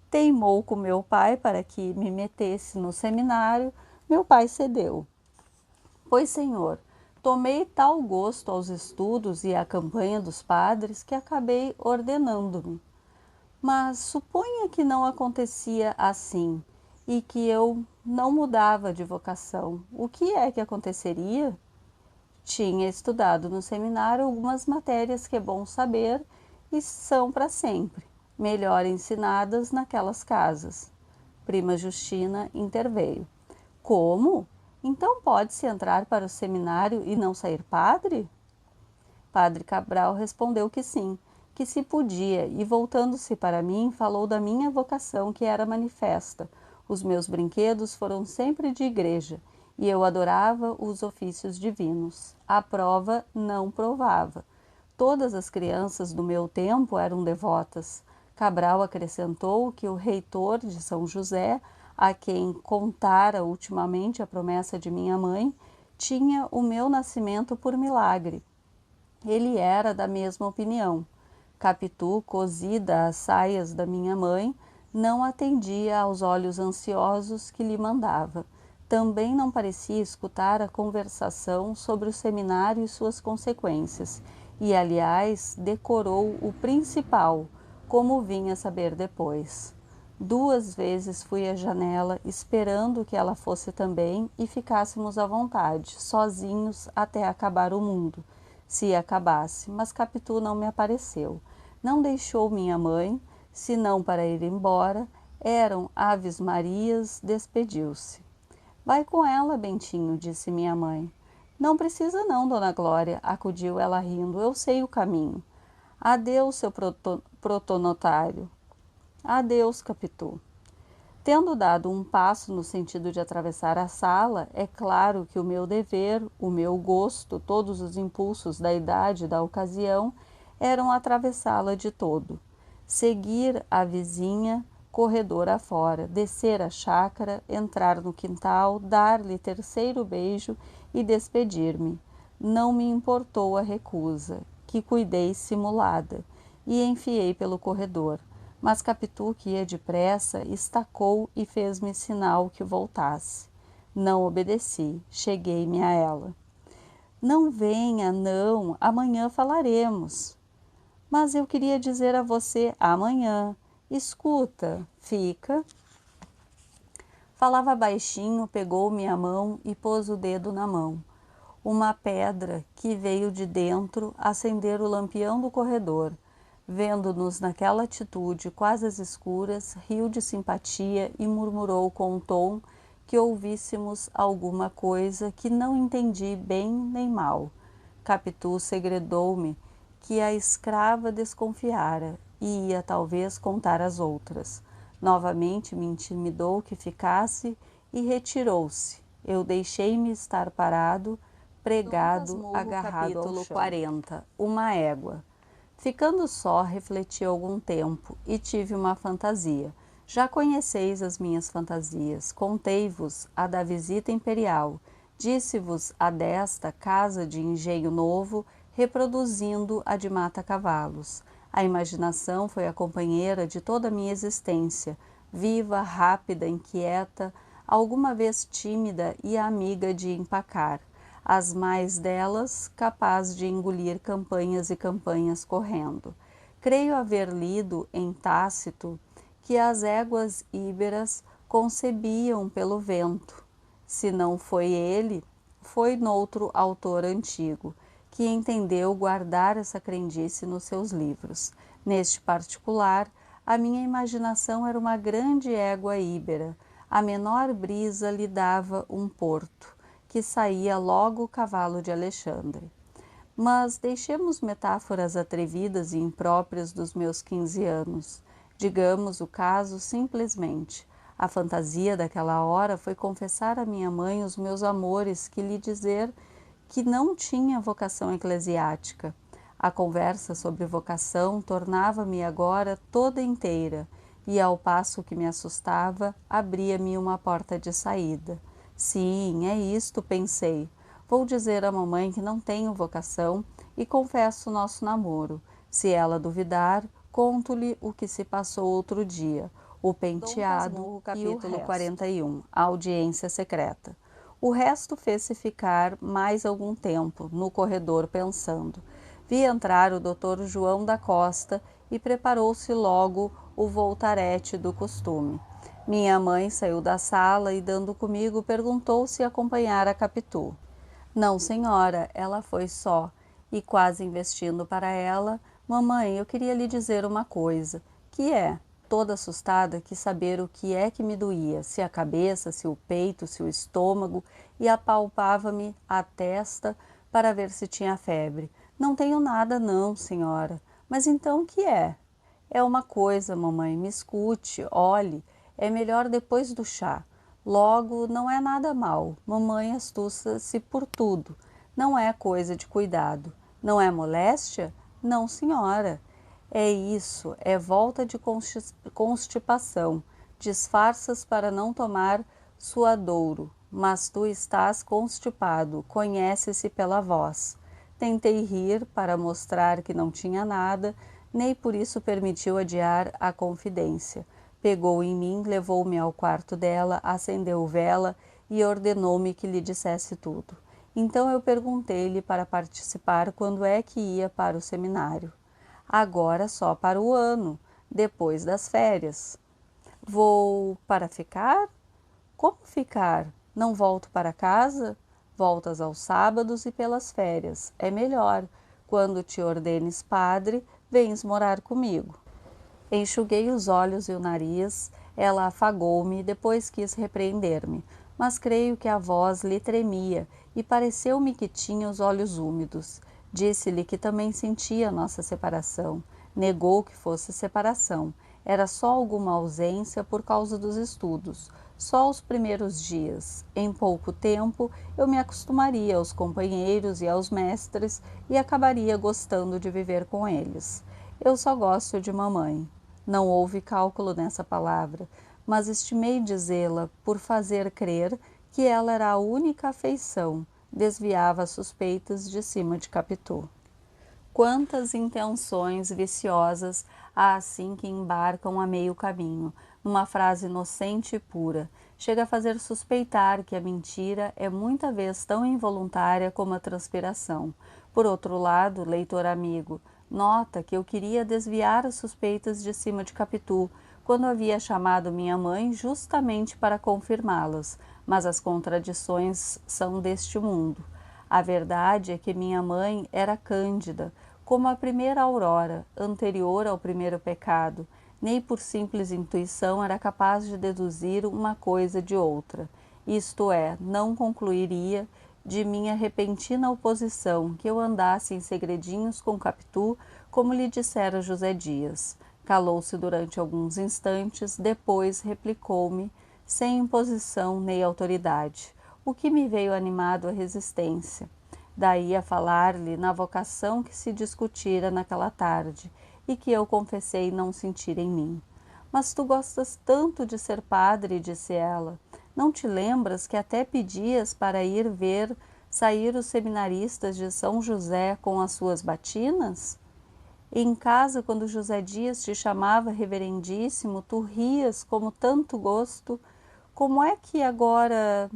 Speaker 1: teimou com meu pai para que me metesse no seminário, meu pai cedeu. Pois, senhor, tomei tal gosto aos estudos e à campanha dos padres que acabei ordenando-me. Mas suponha que não acontecia assim e que eu não mudava de vocação. O que é que aconteceria? Tinha estudado no seminário algumas matérias que é bom saber e são para sempre, melhor ensinadas naquelas casas. Prima Justina interveio. Como? Então pode-se entrar para o seminário e não sair padre? Padre Cabral respondeu que sim, que se podia, e voltando-se para mim, falou da minha vocação que era manifesta. Os meus brinquedos foram sempre de igreja, e eu adorava os ofícios divinos. A prova não provava. Todas as crianças do meu tempo eram devotas. Cabral acrescentou que o reitor de São José
Speaker 2: a quem contara ultimamente a promessa de minha mãe, tinha o meu nascimento por milagre. Ele era da mesma opinião. Capitu, cosida às saias da minha mãe, não atendia aos olhos ansiosos que lhe mandava. Também não parecia escutar a conversação sobre o seminário e suas consequências, e, aliás, decorou o principal, como vinha saber depois. 2 vezes fui à janela, esperando que ela fosse também e ficássemos à vontade, sozinhos até acabar o mundo, se acabasse, mas Capitu não me apareceu. Não deixou minha mãe, senão para ir embora, eram Aves Marias, despediu-se. Vai com ela, Bentinho, disse minha mãe. Não precisa não, dona Glória, acudiu ela rindo, eu sei o caminho. Adeus, seu protonotário. Adeus, Capitu. Tendo dado um passo no sentido de atravessar a sala, é claro que o meu dever, o meu gosto, todos os impulsos da idade e da ocasião, eram atravessá-la de todo. Seguir a vizinha, corredor afora, descer a chácara, entrar no quintal, dar-lhe terceiro beijo e despedir-me. Não me importou a recusa, que cuidei simulada, e enfiei pelo corredor. Mas Capitu, que ia depressa, estacou e fez-me sinal que voltasse. Não obedeci, cheguei-me a ela. Não venha, não, amanhã falaremos. Mas eu queria dizer a você amanhã. Escuta, fica. Falava baixinho, pegou minha mão e pôs o dedo na mão. Uma pedra que veio de dentro acender o lampião do corredor. Vendo-nos naquela atitude quase às escuras, riu de simpatia e murmurou com um tom que ouvíssemos alguma coisa que não entendi bem nem mal. Capitu segredou-me que a escrava desconfiara e ia talvez contar às outras. Novamente me intimidou que ficasse e retirou-se. Eu deixei-me estar parado, pregado, agarrado ao chão. Capítulo 40. Uma égua. Ficando só, refleti algum tempo e tive uma fantasia. Já conheceis as minhas fantasias. Contei-vos a da visita imperial. Disse-vos a desta casa de engenho novo, reproduzindo a de mata-cavalos. A imaginação foi a companheira de toda a minha existência, viva, rápida, inquieta, alguma vez tímida e amiga de empacar. As mais delas capaz de engolir campanhas e campanhas correndo. Creio haver lido em Tácito que as éguas íberas concebiam pelo vento. Se não foi ele, foi noutro autor antigo, que entendeu guardar essa crendice nos seus livros. Neste particular, a minha imaginação era uma grande égua íbera. A menor brisa lhe dava um porto, que saía logo o cavalo de Alexandre. Mas deixemos metáforas atrevidas e impróprias dos meus 15 anos. Digamos o caso simplesmente. A fantasia daquela hora foi confessar à minha mãe os meus amores, que lhe dizer que não tinha vocação eclesiástica. A conversa sobre vocação tornava-me agora toda inteira, e ao passo que me assustava, abria-me uma porta de saída. Sim, é isto, pensei. Vou dizer à mamãe que não tenho vocação e confesso o nosso namoro. Se ela duvidar, conto-lhe o que se passou outro dia, o penteado e o capítulo 41, a audiência secreta. O resto fez-se ficar mais algum tempo no corredor pensando. Vi entrar o Dr. João da Costa e preparou-se logo o voltarete do costume. Minha mãe saiu da sala e, dando comigo, perguntou se acompanhara a Capitu. Não, senhora, ela foi só. E quase investindo para ela, mamãe, eu queria lhe dizer uma coisa. Que é? Toda assustada, quis saber o que é que me doía, se a cabeça, se o peito, se o estômago, e apalpava-me a testa para ver se tinha febre. Não tenho nada não, senhora. Mas então o que é? É uma coisa, mamãe, me escute, olhe, é melhor depois do chá. Logo, não é nada mal, mamãe astuça-se por tudo, não é coisa de cuidado. Não é moléstia? Não, senhora. É isso, é volta de constipação. Disfarças para não tomar suadouro, mas tu estás constipado, conhece-se pela voz. Tentei rir para mostrar que não tinha nada, nem por isso permitiu adiar a confidência. Pegou em mim, levou-me ao quarto dela, acendeu vela e ordenou-me que lhe dissesse tudo. Então eu perguntei-lhe para participar quando é que ia para o seminário. Agora só para o ano, depois das férias. Vou para ficar? Como ficar? Não volto para casa? Voltas aos sábados e pelas férias. É melhor. Quando te ordenes padre, vens morar comigo. Enxuguei os olhos e o nariz, ela afagou-me e depois quis repreender-me, mas creio que a voz lhe tremia e pareceu-me que tinha os olhos úmidos. Disse-lhe que também sentia nossa separação. Negou que fosse separação. Era só alguma ausência por causa dos estudos. Só os primeiros dias. Em pouco tempo, eu me acostumaria aos companheiros e aos mestres e acabaria gostando de viver com eles. Eu só gosto de mamãe. Não houve cálculo nessa palavra, mas estimei dizê-la por fazer crer que ela era a única afeição, desviava as suspeitas de cima de Capitu. Quantas intenções viciosas há assim que embarcam a meio caminho, numa frase inocente e pura, chega a fazer suspeitar que a mentira é muita vez tão involuntária como a transpiração. Por outro lado, leitor amigo, nota que eu queria desviar as suspeitas de cima de Capitu, quando havia chamado minha mãe justamente para confirmá-las, mas as contradições são deste mundo. A verdade é que minha mãe era cândida, como a primeira aurora, anterior ao primeiro pecado, nem por simples intuição era capaz de deduzir uma coisa de outra, isto é, não concluiria de minha repentina oposição que eu andasse em segredinhos com Capitu, como lhe dissera José Dias. Calou-se durante alguns instantes, depois replicou-me, sem imposição nem autoridade, o que me veio animado à resistência. Daí a falar-lhe na vocação que se discutira naquela tarde e que eu confessei não sentir em mim. Mas tu gostas tanto de ser padre, disse ela. Não te lembras que até pedias para ir ver sair os seminaristas de São José com as suas batinas? Em casa, quando José Dias te chamava reverendíssimo, tu rias como tanto gosto. Como é que agora...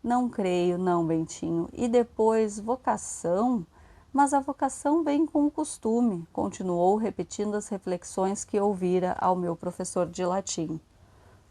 Speaker 2: Não creio, não, Bentinho. E depois, vocação? Mas a vocação vem com o costume, continuou repetindo as reflexões que ouvira ao meu professor de latim.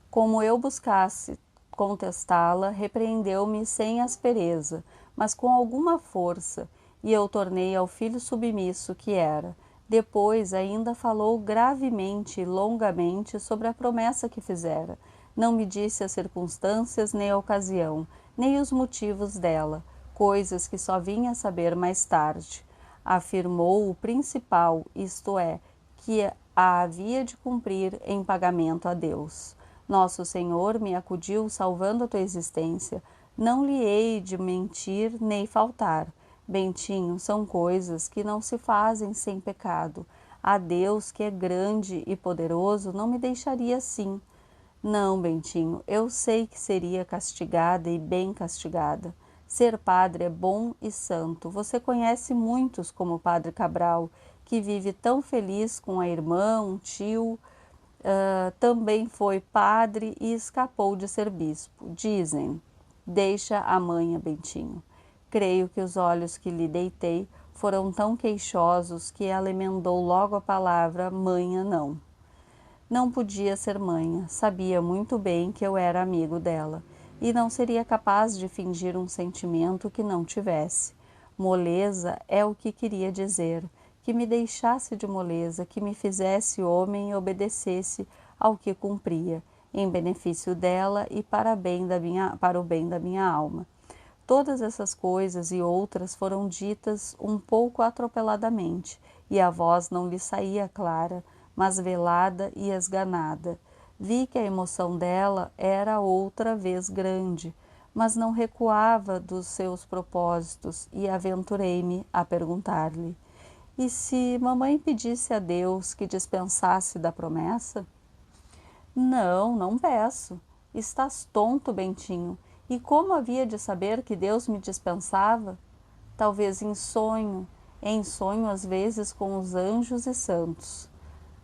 Speaker 2: Como eu buscasse contestá-la, repreendeu-me sem aspereza, mas com alguma força, e eu tornei ao filho submisso que era. Depois ainda falou gravemente e longamente sobre a promessa que fizera. Não me disse as circunstâncias nem a ocasião, nem os motivos dela, coisas que só vinha a saber mais tarde. Afirmou o principal, isto é, que a havia de cumprir em pagamento a Deus. Nosso Senhor me acudiu salvando a tua existência. Não lhe hei de mentir nem faltar. Bentinho, são coisas que não se fazem sem pecado. A Deus, que é grande e poderoso, não me deixaria assim. Não, Bentinho, eu sei que seria castigada e bem castigada. Ser padre é bom e santo. Você conhece muitos como o padre Cabral, que vive tão feliz com a irmã, um tio, também foi padre e escapou de ser bispo. Dizem, deixa a manha, Bentinho. Creio que os olhos que lhe deitei foram tão queixosos que ela emendou logo a palavra manha não. Não podia ser manha, sabia muito bem que eu era amigo dela, e não seria capaz de fingir um sentimento que não tivesse. Moleza é o que queria dizer, que me deixasse de moleza, que me fizesse homem e obedecesse ao que cumpria, em benefício dela e para o bem da minha alma. Todas essas coisas e outras foram ditas um pouco atropeladamente, e a voz não lhe saía clara, mas velada e esganada. Vi que a emoção dela era outra vez grande, mas não recuava dos seus propósitos e aventurei-me a perguntar-lhe: e se mamãe pedisse a Deus que dispensasse da promessa?
Speaker 1: Não, não peço. Estás tonto, Bentinho. E como havia de saber que Deus me dispensava? Talvez em sonho às vezes com os anjos e santos.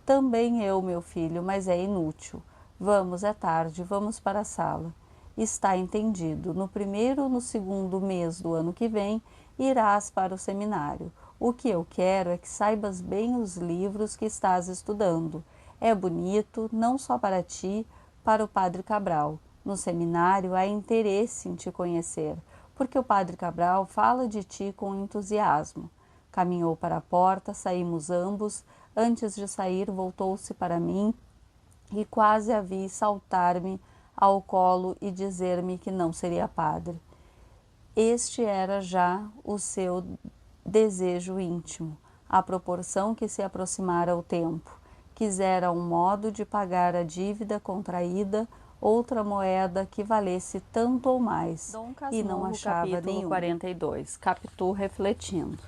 Speaker 1: Também eu, meu filho, mas é inútil. Vamos, é tarde, vamos para a sala. Está entendido. No primeiro ou no segundo mês do ano que vem, irás para o seminário. O que eu quero é que saibas bem os livros que estás estudando. É bonito, não só para ti, para o padre Cabral. No seminário há interesse em te conhecer, porque o padre Cabral fala de ti com entusiasmo. Caminhou para a porta, saímos ambos. Antes de sair, voltou-se para mim e quase a vi saltar-me ao colo e dizer-me que não seria padre. Este era já o seu desejo íntimo, à proporção que se aproximara o tempo. Quisera um modo de pagar a dívida contraída, outra moeda que valesse tanto ou mais, e não achava nenhum. 42. Capitu refletindo.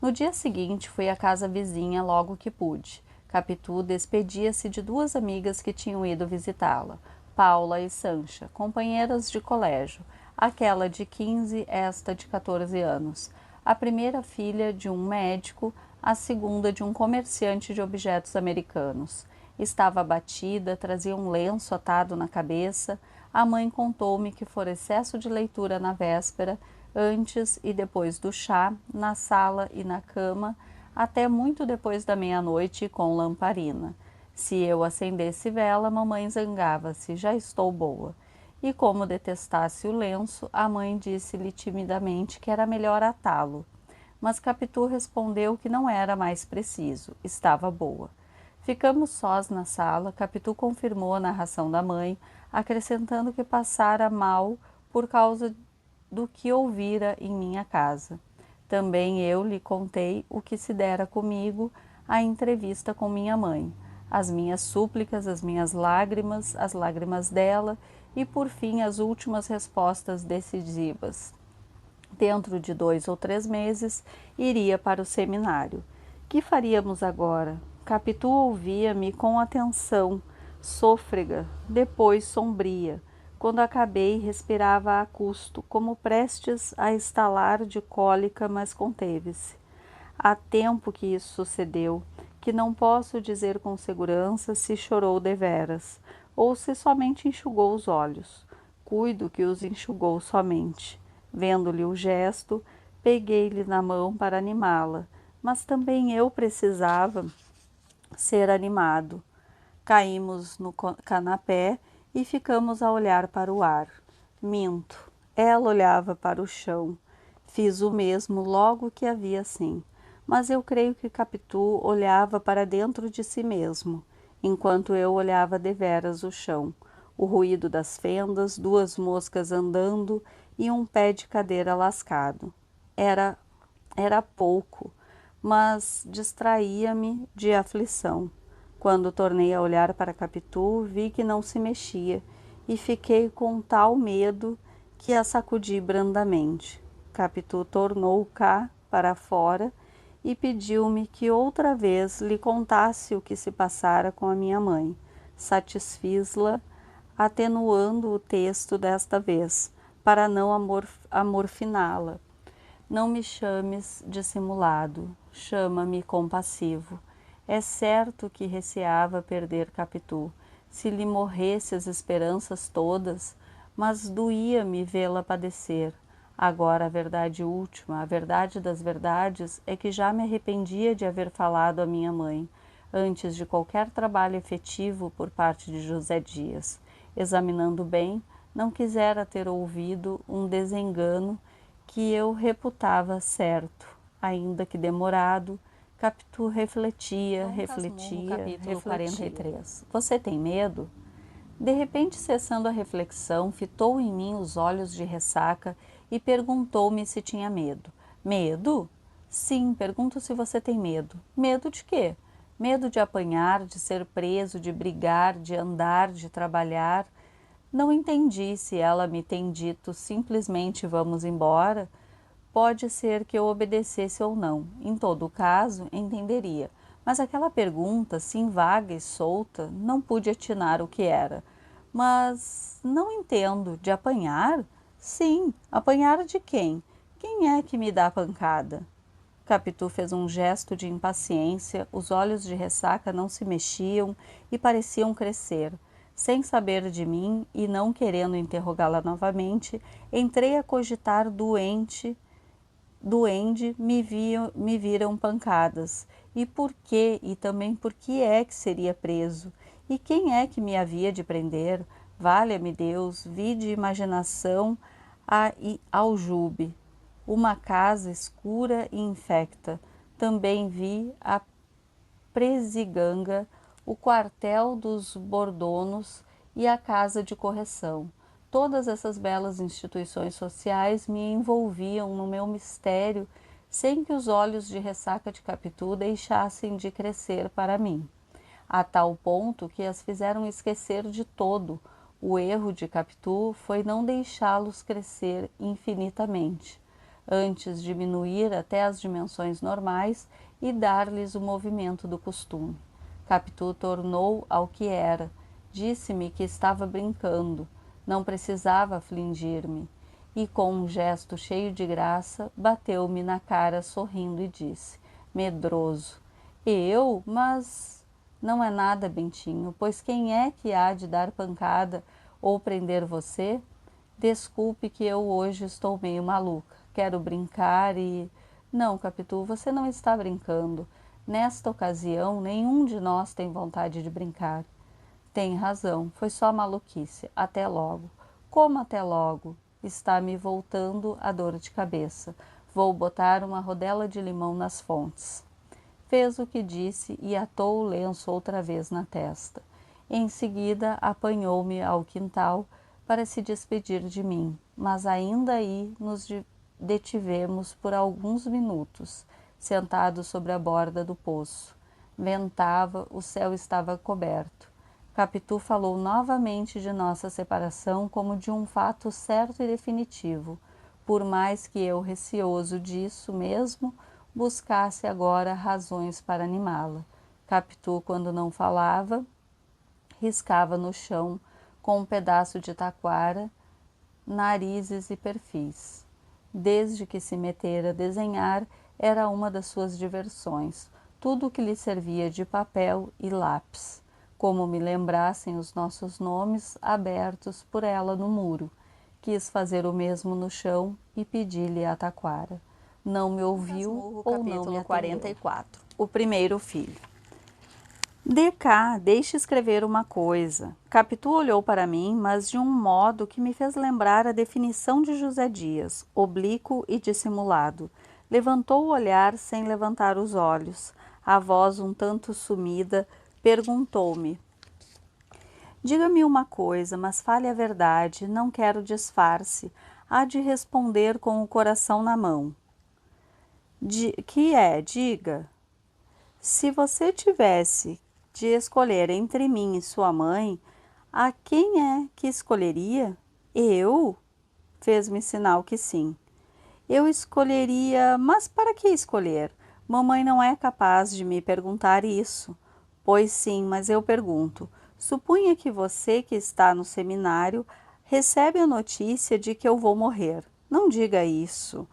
Speaker 1: No dia seguinte fui à casa vizinha logo que pude. Capitu despedia-se de duas amigas que tinham ido visitá-la, Paula e Sancha, companheiras de colégio, aquela de 15, esta de 14 anos, a primeira filha de um médico, a segunda de um comerciante de objetos americanos. Estava abatida, trazia um lenço atado na cabeça. A mãe contou-me que fora excesso de leitura na véspera, antes e depois do chá, na sala e na cama, até muito depois da meia-noite com lamparina. Se eu acendesse vela, mamãe zangava-se, já estou boa. E como detestasse o lenço, a mãe disse-lhe timidamente que era melhor atá-lo. Mas Capitu respondeu que não era mais preciso, estava boa. Ficamos sós na sala. Capitu confirmou a narração da mãe, acrescentando que passara mal por causa do que ouvira em minha casa. Também eu lhe contei o que se dera comigo, a entrevista com minha mãe, as minhas súplicas, as minhas lágrimas, as lágrimas dela e, por fim, as últimas respostas decisivas. Dentro de 2 ou 3 meses, iria para o seminário. Que faríamos agora? Capitu ouvia-me com atenção, sôfrega, depois sombria. Quando acabei, respirava a custo, como prestes a estalar de cólica, mas conteve-se. Há tempo que isso sucedeu, que não posso dizer com segurança se chorou deveras, ou se somente enxugou os olhos. Cuido que os enxugou somente. Vendo-lhe o gesto, peguei-lhe na mão para animá-la, mas também eu precisava ser animado. Caímos no canapé e ficamos a olhar para o ar. Minto. Ela olhava para o chão. Fiz o mesmo logo que a vi assim. Mas eu creio que Capitu olhava para dentro de si mesmo, enquanto eu olhava deveras o chão, o ruído das fendas, 2 moscas andando e um pé de cadeira lascado. Era pouco, mas distraía-me de aflição. Quando tornei a olhar para Capitu, vi que não se mexia e fiquei com tal medo que a sacudi brandamente. Capitu tornou cá para fora e pediu-me que outra vez lhe contasse o que se passara com a minha mãe. Satisfiz-la, atenuando o texto desta vez, para não amorfiná-la. Não me chames dissimulado, chama-me compassivo. É certo que receava perder Capitu, se lhe morresse as esperanças todas, mas doía-me vê-la padecer. Agora a verdade última, a verdade das verdades, é que já me arrependia de haver falado à minha mãe, antes de qualquer trabalho efetivo por parte de José Dias. Examinando bem, não quisera ter ouvido um desengano que eu reputava certo, ainda que demorado. Capitu refletia. 43. Você tem medo? De repente, cessando a reflexão, fitou em mim os olhos de ressaca e perguntou-me se tinha medo. Medo? Sim, pergunto se você tem medo. Medo de quê? Medo de apanhar, de ser preso, de brigar, de andar, de trabalhar. Não entendi se ela me tem dito simplesmente vamos embora. Pode ser que eu obedecesse ou não. Em todo caso, entenderia. Mas aquela pergunta, assim vaga e solta, não pude atinar o que era. Mas não entendo, de apanhar? Sim, apanhar de quem? Quem é que me dá pancada? Capitu fez um gesto de impaciência, os olhos de ressaca não se mexiam e pareciam crescer. Sem saber de mim e não querendo interrogá-la novamente, entrei a cogitar duende me viram pancadas. E por quê? E também por que é que seria preso? E quem é que me havia de prender? Valha-me Deus, vi de imaginação e aljube, uma casa escura e infecta. Também vi a Presiganga, o quartel dos bordonos e a casa de correção. Todas essas belas instituições sociais me envolviam no meu mistério sem que os olhos de ressaca de Capitu deixassem de crescer para mim, a tal ponto que as fizeram esquecer de todo. O erro de Capitu foi não deixá-los crescer infinitamente, antes diminuir até as dimensões normais e dar-lhes o movimento do costume. Capitu tornou ao que era, disse-me que estava brincando, não precisava afligir-me, e com um gesto cheio de graça, bateu-me na cara sorrindo e disse, medroso, eu? Mas não é nada, Bentinho, pois quem é que há de dar pancada ou prender você? Desculpe que eu hoje estou meio maluca, quero brincar e... Não, Capitu, você não está brincando. Nesta ocasião, nenhum de nós tem vontade de brincar. Tem razão, foi só maluquice. Até logo. Como até logo? Está me voltando a dor de cabeça. Vou botar uma rodela de limão nas fontes. Fez o que disse e atou o lenço outra vez na testa. Em seguida, apanhou-me ao quintal para se despedir de mim, mas ainda aí nos detivemos por alguns minutos, sentados sobre a borda do poço. Ventava, o céu estava coberto. Capitu falou novamente de nossa separação como de um fato certo e definitivo, por mais que eu, receoso disso mesmo, buscasse agora razões para animá-la. Capitu, quando não falava, riscava no chão com um pedaço de taquara, narizes e perfis. Desde que se metera a desenhar, era uma das suas diversões, tudo o que lhe servia de papel e lápis, como me lembrassem os nossos nomes abertos por ela no muro. Quis fazer o mesmo no chão e pedi-lhe a taquara. Não me ouviu ou não me atendeu.
Speaker 2: 44.
Speaker 1: O primeiro filho. Dê cá, deixe escrever uma coisa. Capitu olhou para mim, mas de um modo que me fez lembrar a definição de José Dias, oblíquo e dissimulado. Levantou o olhar sem levantar os olhos. A voz um tanto sumida perguntou-me: diga-me uma coisa, mas fale a verdade, não quero disfarce. Há de responder com o coração na mão. Diga. Se você tivesse de escolher entre mim e sua mãe, a quem é que escolheria? Eu? Fez-me sinal que sim. Eu escolheria, mas para que escolher? Mamãe não é capaz de me perguntar isso. Pois sim, mas eu pergunto. Supunha que você, que está no seminário, recebe a notícia de que eu vou morrer. Não diga isso.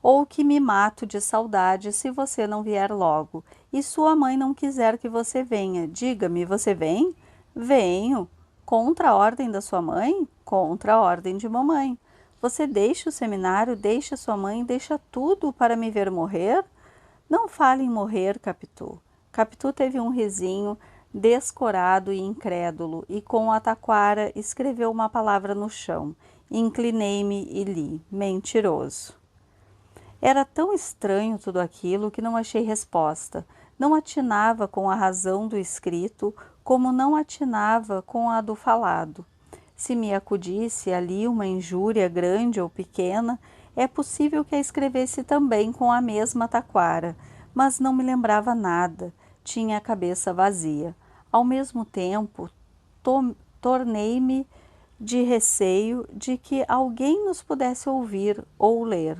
Speaker 1: Ou que me mato de saudade se você não vier logo, e sua mãe não quiser que você venha. Diga-me, você vem? Venho. Contra a ordem da sua mãe? Contra a ordem de mamãe. Você deixa o seminário, deixa sua mãe, deixa tudo para me ver morrer? Não fale em morrer, Capitu. Capitu teve um risinho descorado e incrédulo, e com a taquara escreveu uma palavra no chão. Inclinei-me e li: mentiroso. Era tão estranho tudo aquilo que não achei resposta. Não atinava com a razão do escrito, como não atinava com a do falado. Se me acudisse ali uma injúria grande ou pequena, é possível que a escrevesse também com a mesma taquara, mas não me lembrava nada, tinha a cabeça vazia. Ao mesmo tempo, tornei-me de receio de que alguém nos pudesse ouvir ou ler.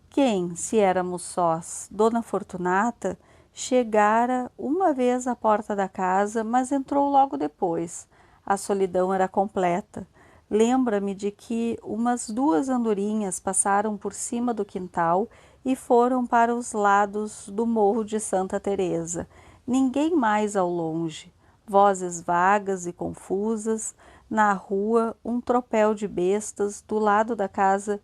Speaker 1: Quem, se éramos sós? Dona Fortunata?
Speaker 2: Chegara uma vez à porta da casa, mas entrou logo depois. A solidão era completa. Lembra-me de que umas 2 andorinhas passaram por cima do quintal e foram para os lados do morro de Santa Teresa. Ninguém mais ao longe. Vozes vagas e confusas. Na rua, um tropel de bestas. Do lado da casa,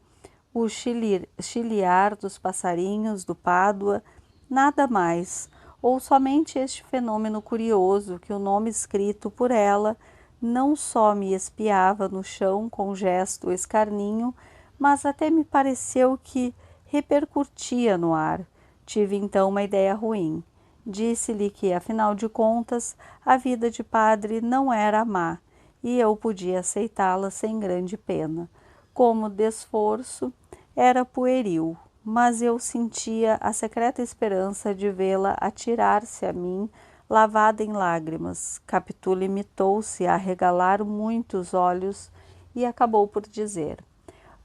Speaker 2: o chiliar dos passarinhos do Pádua. Nada mais, ou somente este fenômeno curioso que o nome escrito por ela não só me espiava no chão com gesto escarninho, mas até me pareceu que repercutia no ar. Tive então uma ideia ruim. Disse-lhe que, afinal de contas, a vida de padre não era má, e eu podia aceitá-la sem grande pena. Como desforço, era pueril, mas eu sentia a secreta esperança de vê-la atirar-se a mim, lavada em lágrimas. Capitu limitou-se a regalar muito os olhos e acabou por dizer: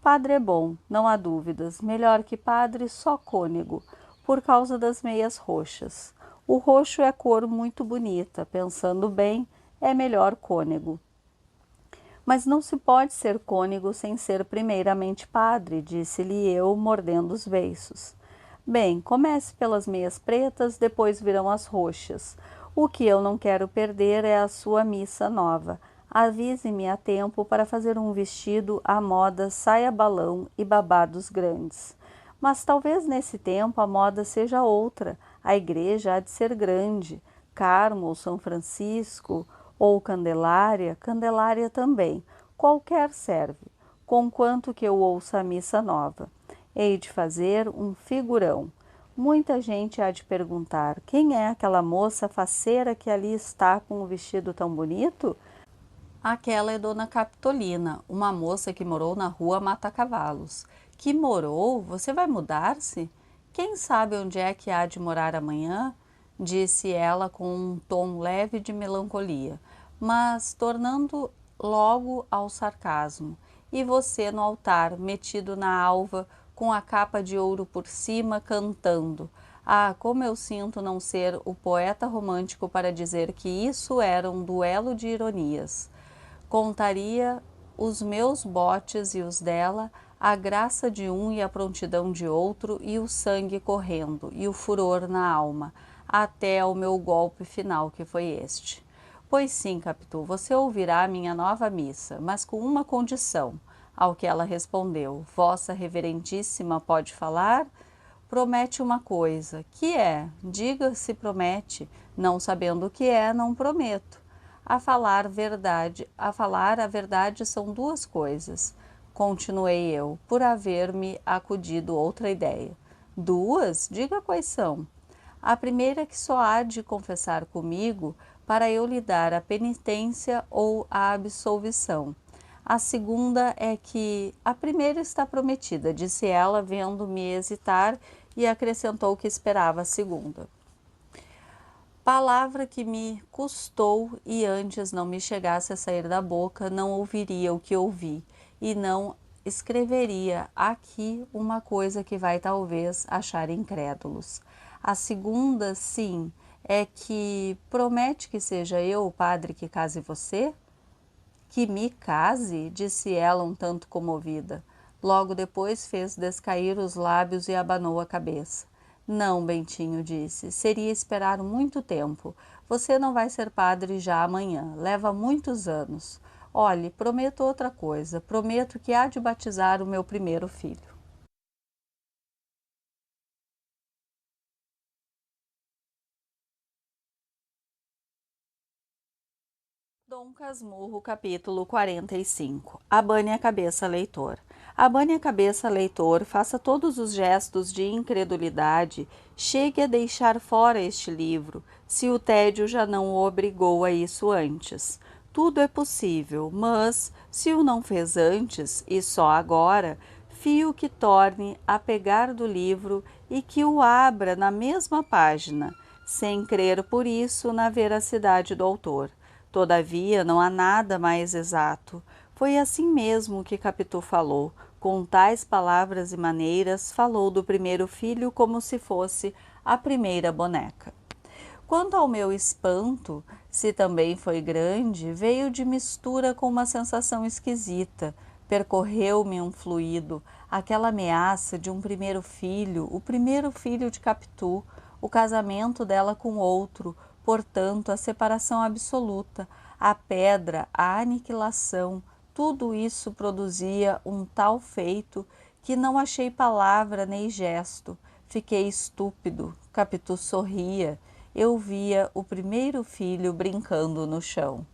Speaker 2: Padre é bom, não há dúvidas, melhor que padre só cônego, por causa das meias roxas. O roxo é cor muito bonita, pensando bem, é melhor cônego. Mas não se pode ser cônego sem ser primeiramente padre, disse-lhe eu, mordendo os beiços. Bem, comece pelas meias pretas, depois virão as roxas. O que eu não quero perder é a sua missa nova. Avise-me a tempo para fazer um vestido à moda saia-balão e babados grandes. Mas talvez nesse tempo a moda seja outra. A igreja há de ser grande. Carmo ou São Francisco ou Candelária, Candelária também. Qualquer serve, conquanto que eu ouça a missa nova. Hei de fazer um figurão. Muita gente há de perguntar: quem é aquela moça faceira que ali está com o vestido tão bonito? Aquela é Dona Capitolina, uma moça que morou na rua Mata-Cavalos. Que morou? Você vai mudar-se? Quem sabe onde é que há de morar amanhã? Disse ela com um tom leve de melancolia, mas tornando logo ao sarcasmo. E você no altar, metido na alva, com a capa de ouro por cima, cantando. Ah, como eu sinto não ser o poeta romântico para dizer que isso era um duelo de ironias. Contaria os meus botes e os dela, a graça de um e a prontidão de outro, e o sangue correndo, e o furor na alma, até ao meu golpe final, que foi este. Pois sim, Capitu, você ouvirá a minha nova missa, mas com uma condição. Ao que ela respondeu: Vossa Reverendíssima pode falar? Promete uma coisa. Que é? Diga se promete. Não sabendo o que é, não prometo. A falar a verdade são 2 coisas. Continuei eu, por haver-me acudido outra ideia. 2? Diga quais são. A primeira é que só há de confessar comigo para eu lhe dar a penitência ou a absolvição. A segunda é que a primeira está prometida, disse ela, vendo-me hesitar, e acrescentou que esperava a segunda. Palavra que me custou e antes não me chegasse a sair da boca, não ouviria o que ouvi e não escreveria aqui uma coisa que vai talvez achar incrédulos. A segunda, sim, é que promete que seja eu o padre que case você? Que me case? Disse ela um tanto comovida. Logo depois fez descair os lábios e abanou a cabeça. Não, Bentinho, disse, seria esperar muito tempo. Você não vai ser padre já amanhã, leva muitos anos. Olhe, prometo outra coisa, prometo que há de batizar o meu primeiro filho. Dom Casmurro, capítulo 45. Abane a cabeça, leitor. Abane a cabeça, leitor, faça todos os gestos de incredulidade, chegue a deixar fora este livro, se o tédio já não o obrigou a isso antes. Tudo é possível, mas, se o não fez antes, e só agora, fio que torne a pegar do livro e que o abra na mesma página, sem crer por isso na veracidade do autor. Todavia, não há nada mais exato. Foi assim mesmo que Capitu falou. Com tais palavras e maneiras, falou do primeiro filho como se fosse
Speaker 1: a primeira boneca. Quanto ao meu espanto, se também foi grande, veio de mistura com uma sensação esquisita. Percorreu-me um fluido, aquela ameaça de um primeiro filho, o primeiro filho de Capitu, o casamento dela com outro, portanto, a separação absoluta, a pedra, a aniquilação, tudo isso produzia um tal feito que não achei palavra nem gesto. Fiquei estúpido. Capitu sorria. Eu via o primeiro filho brincando no chão.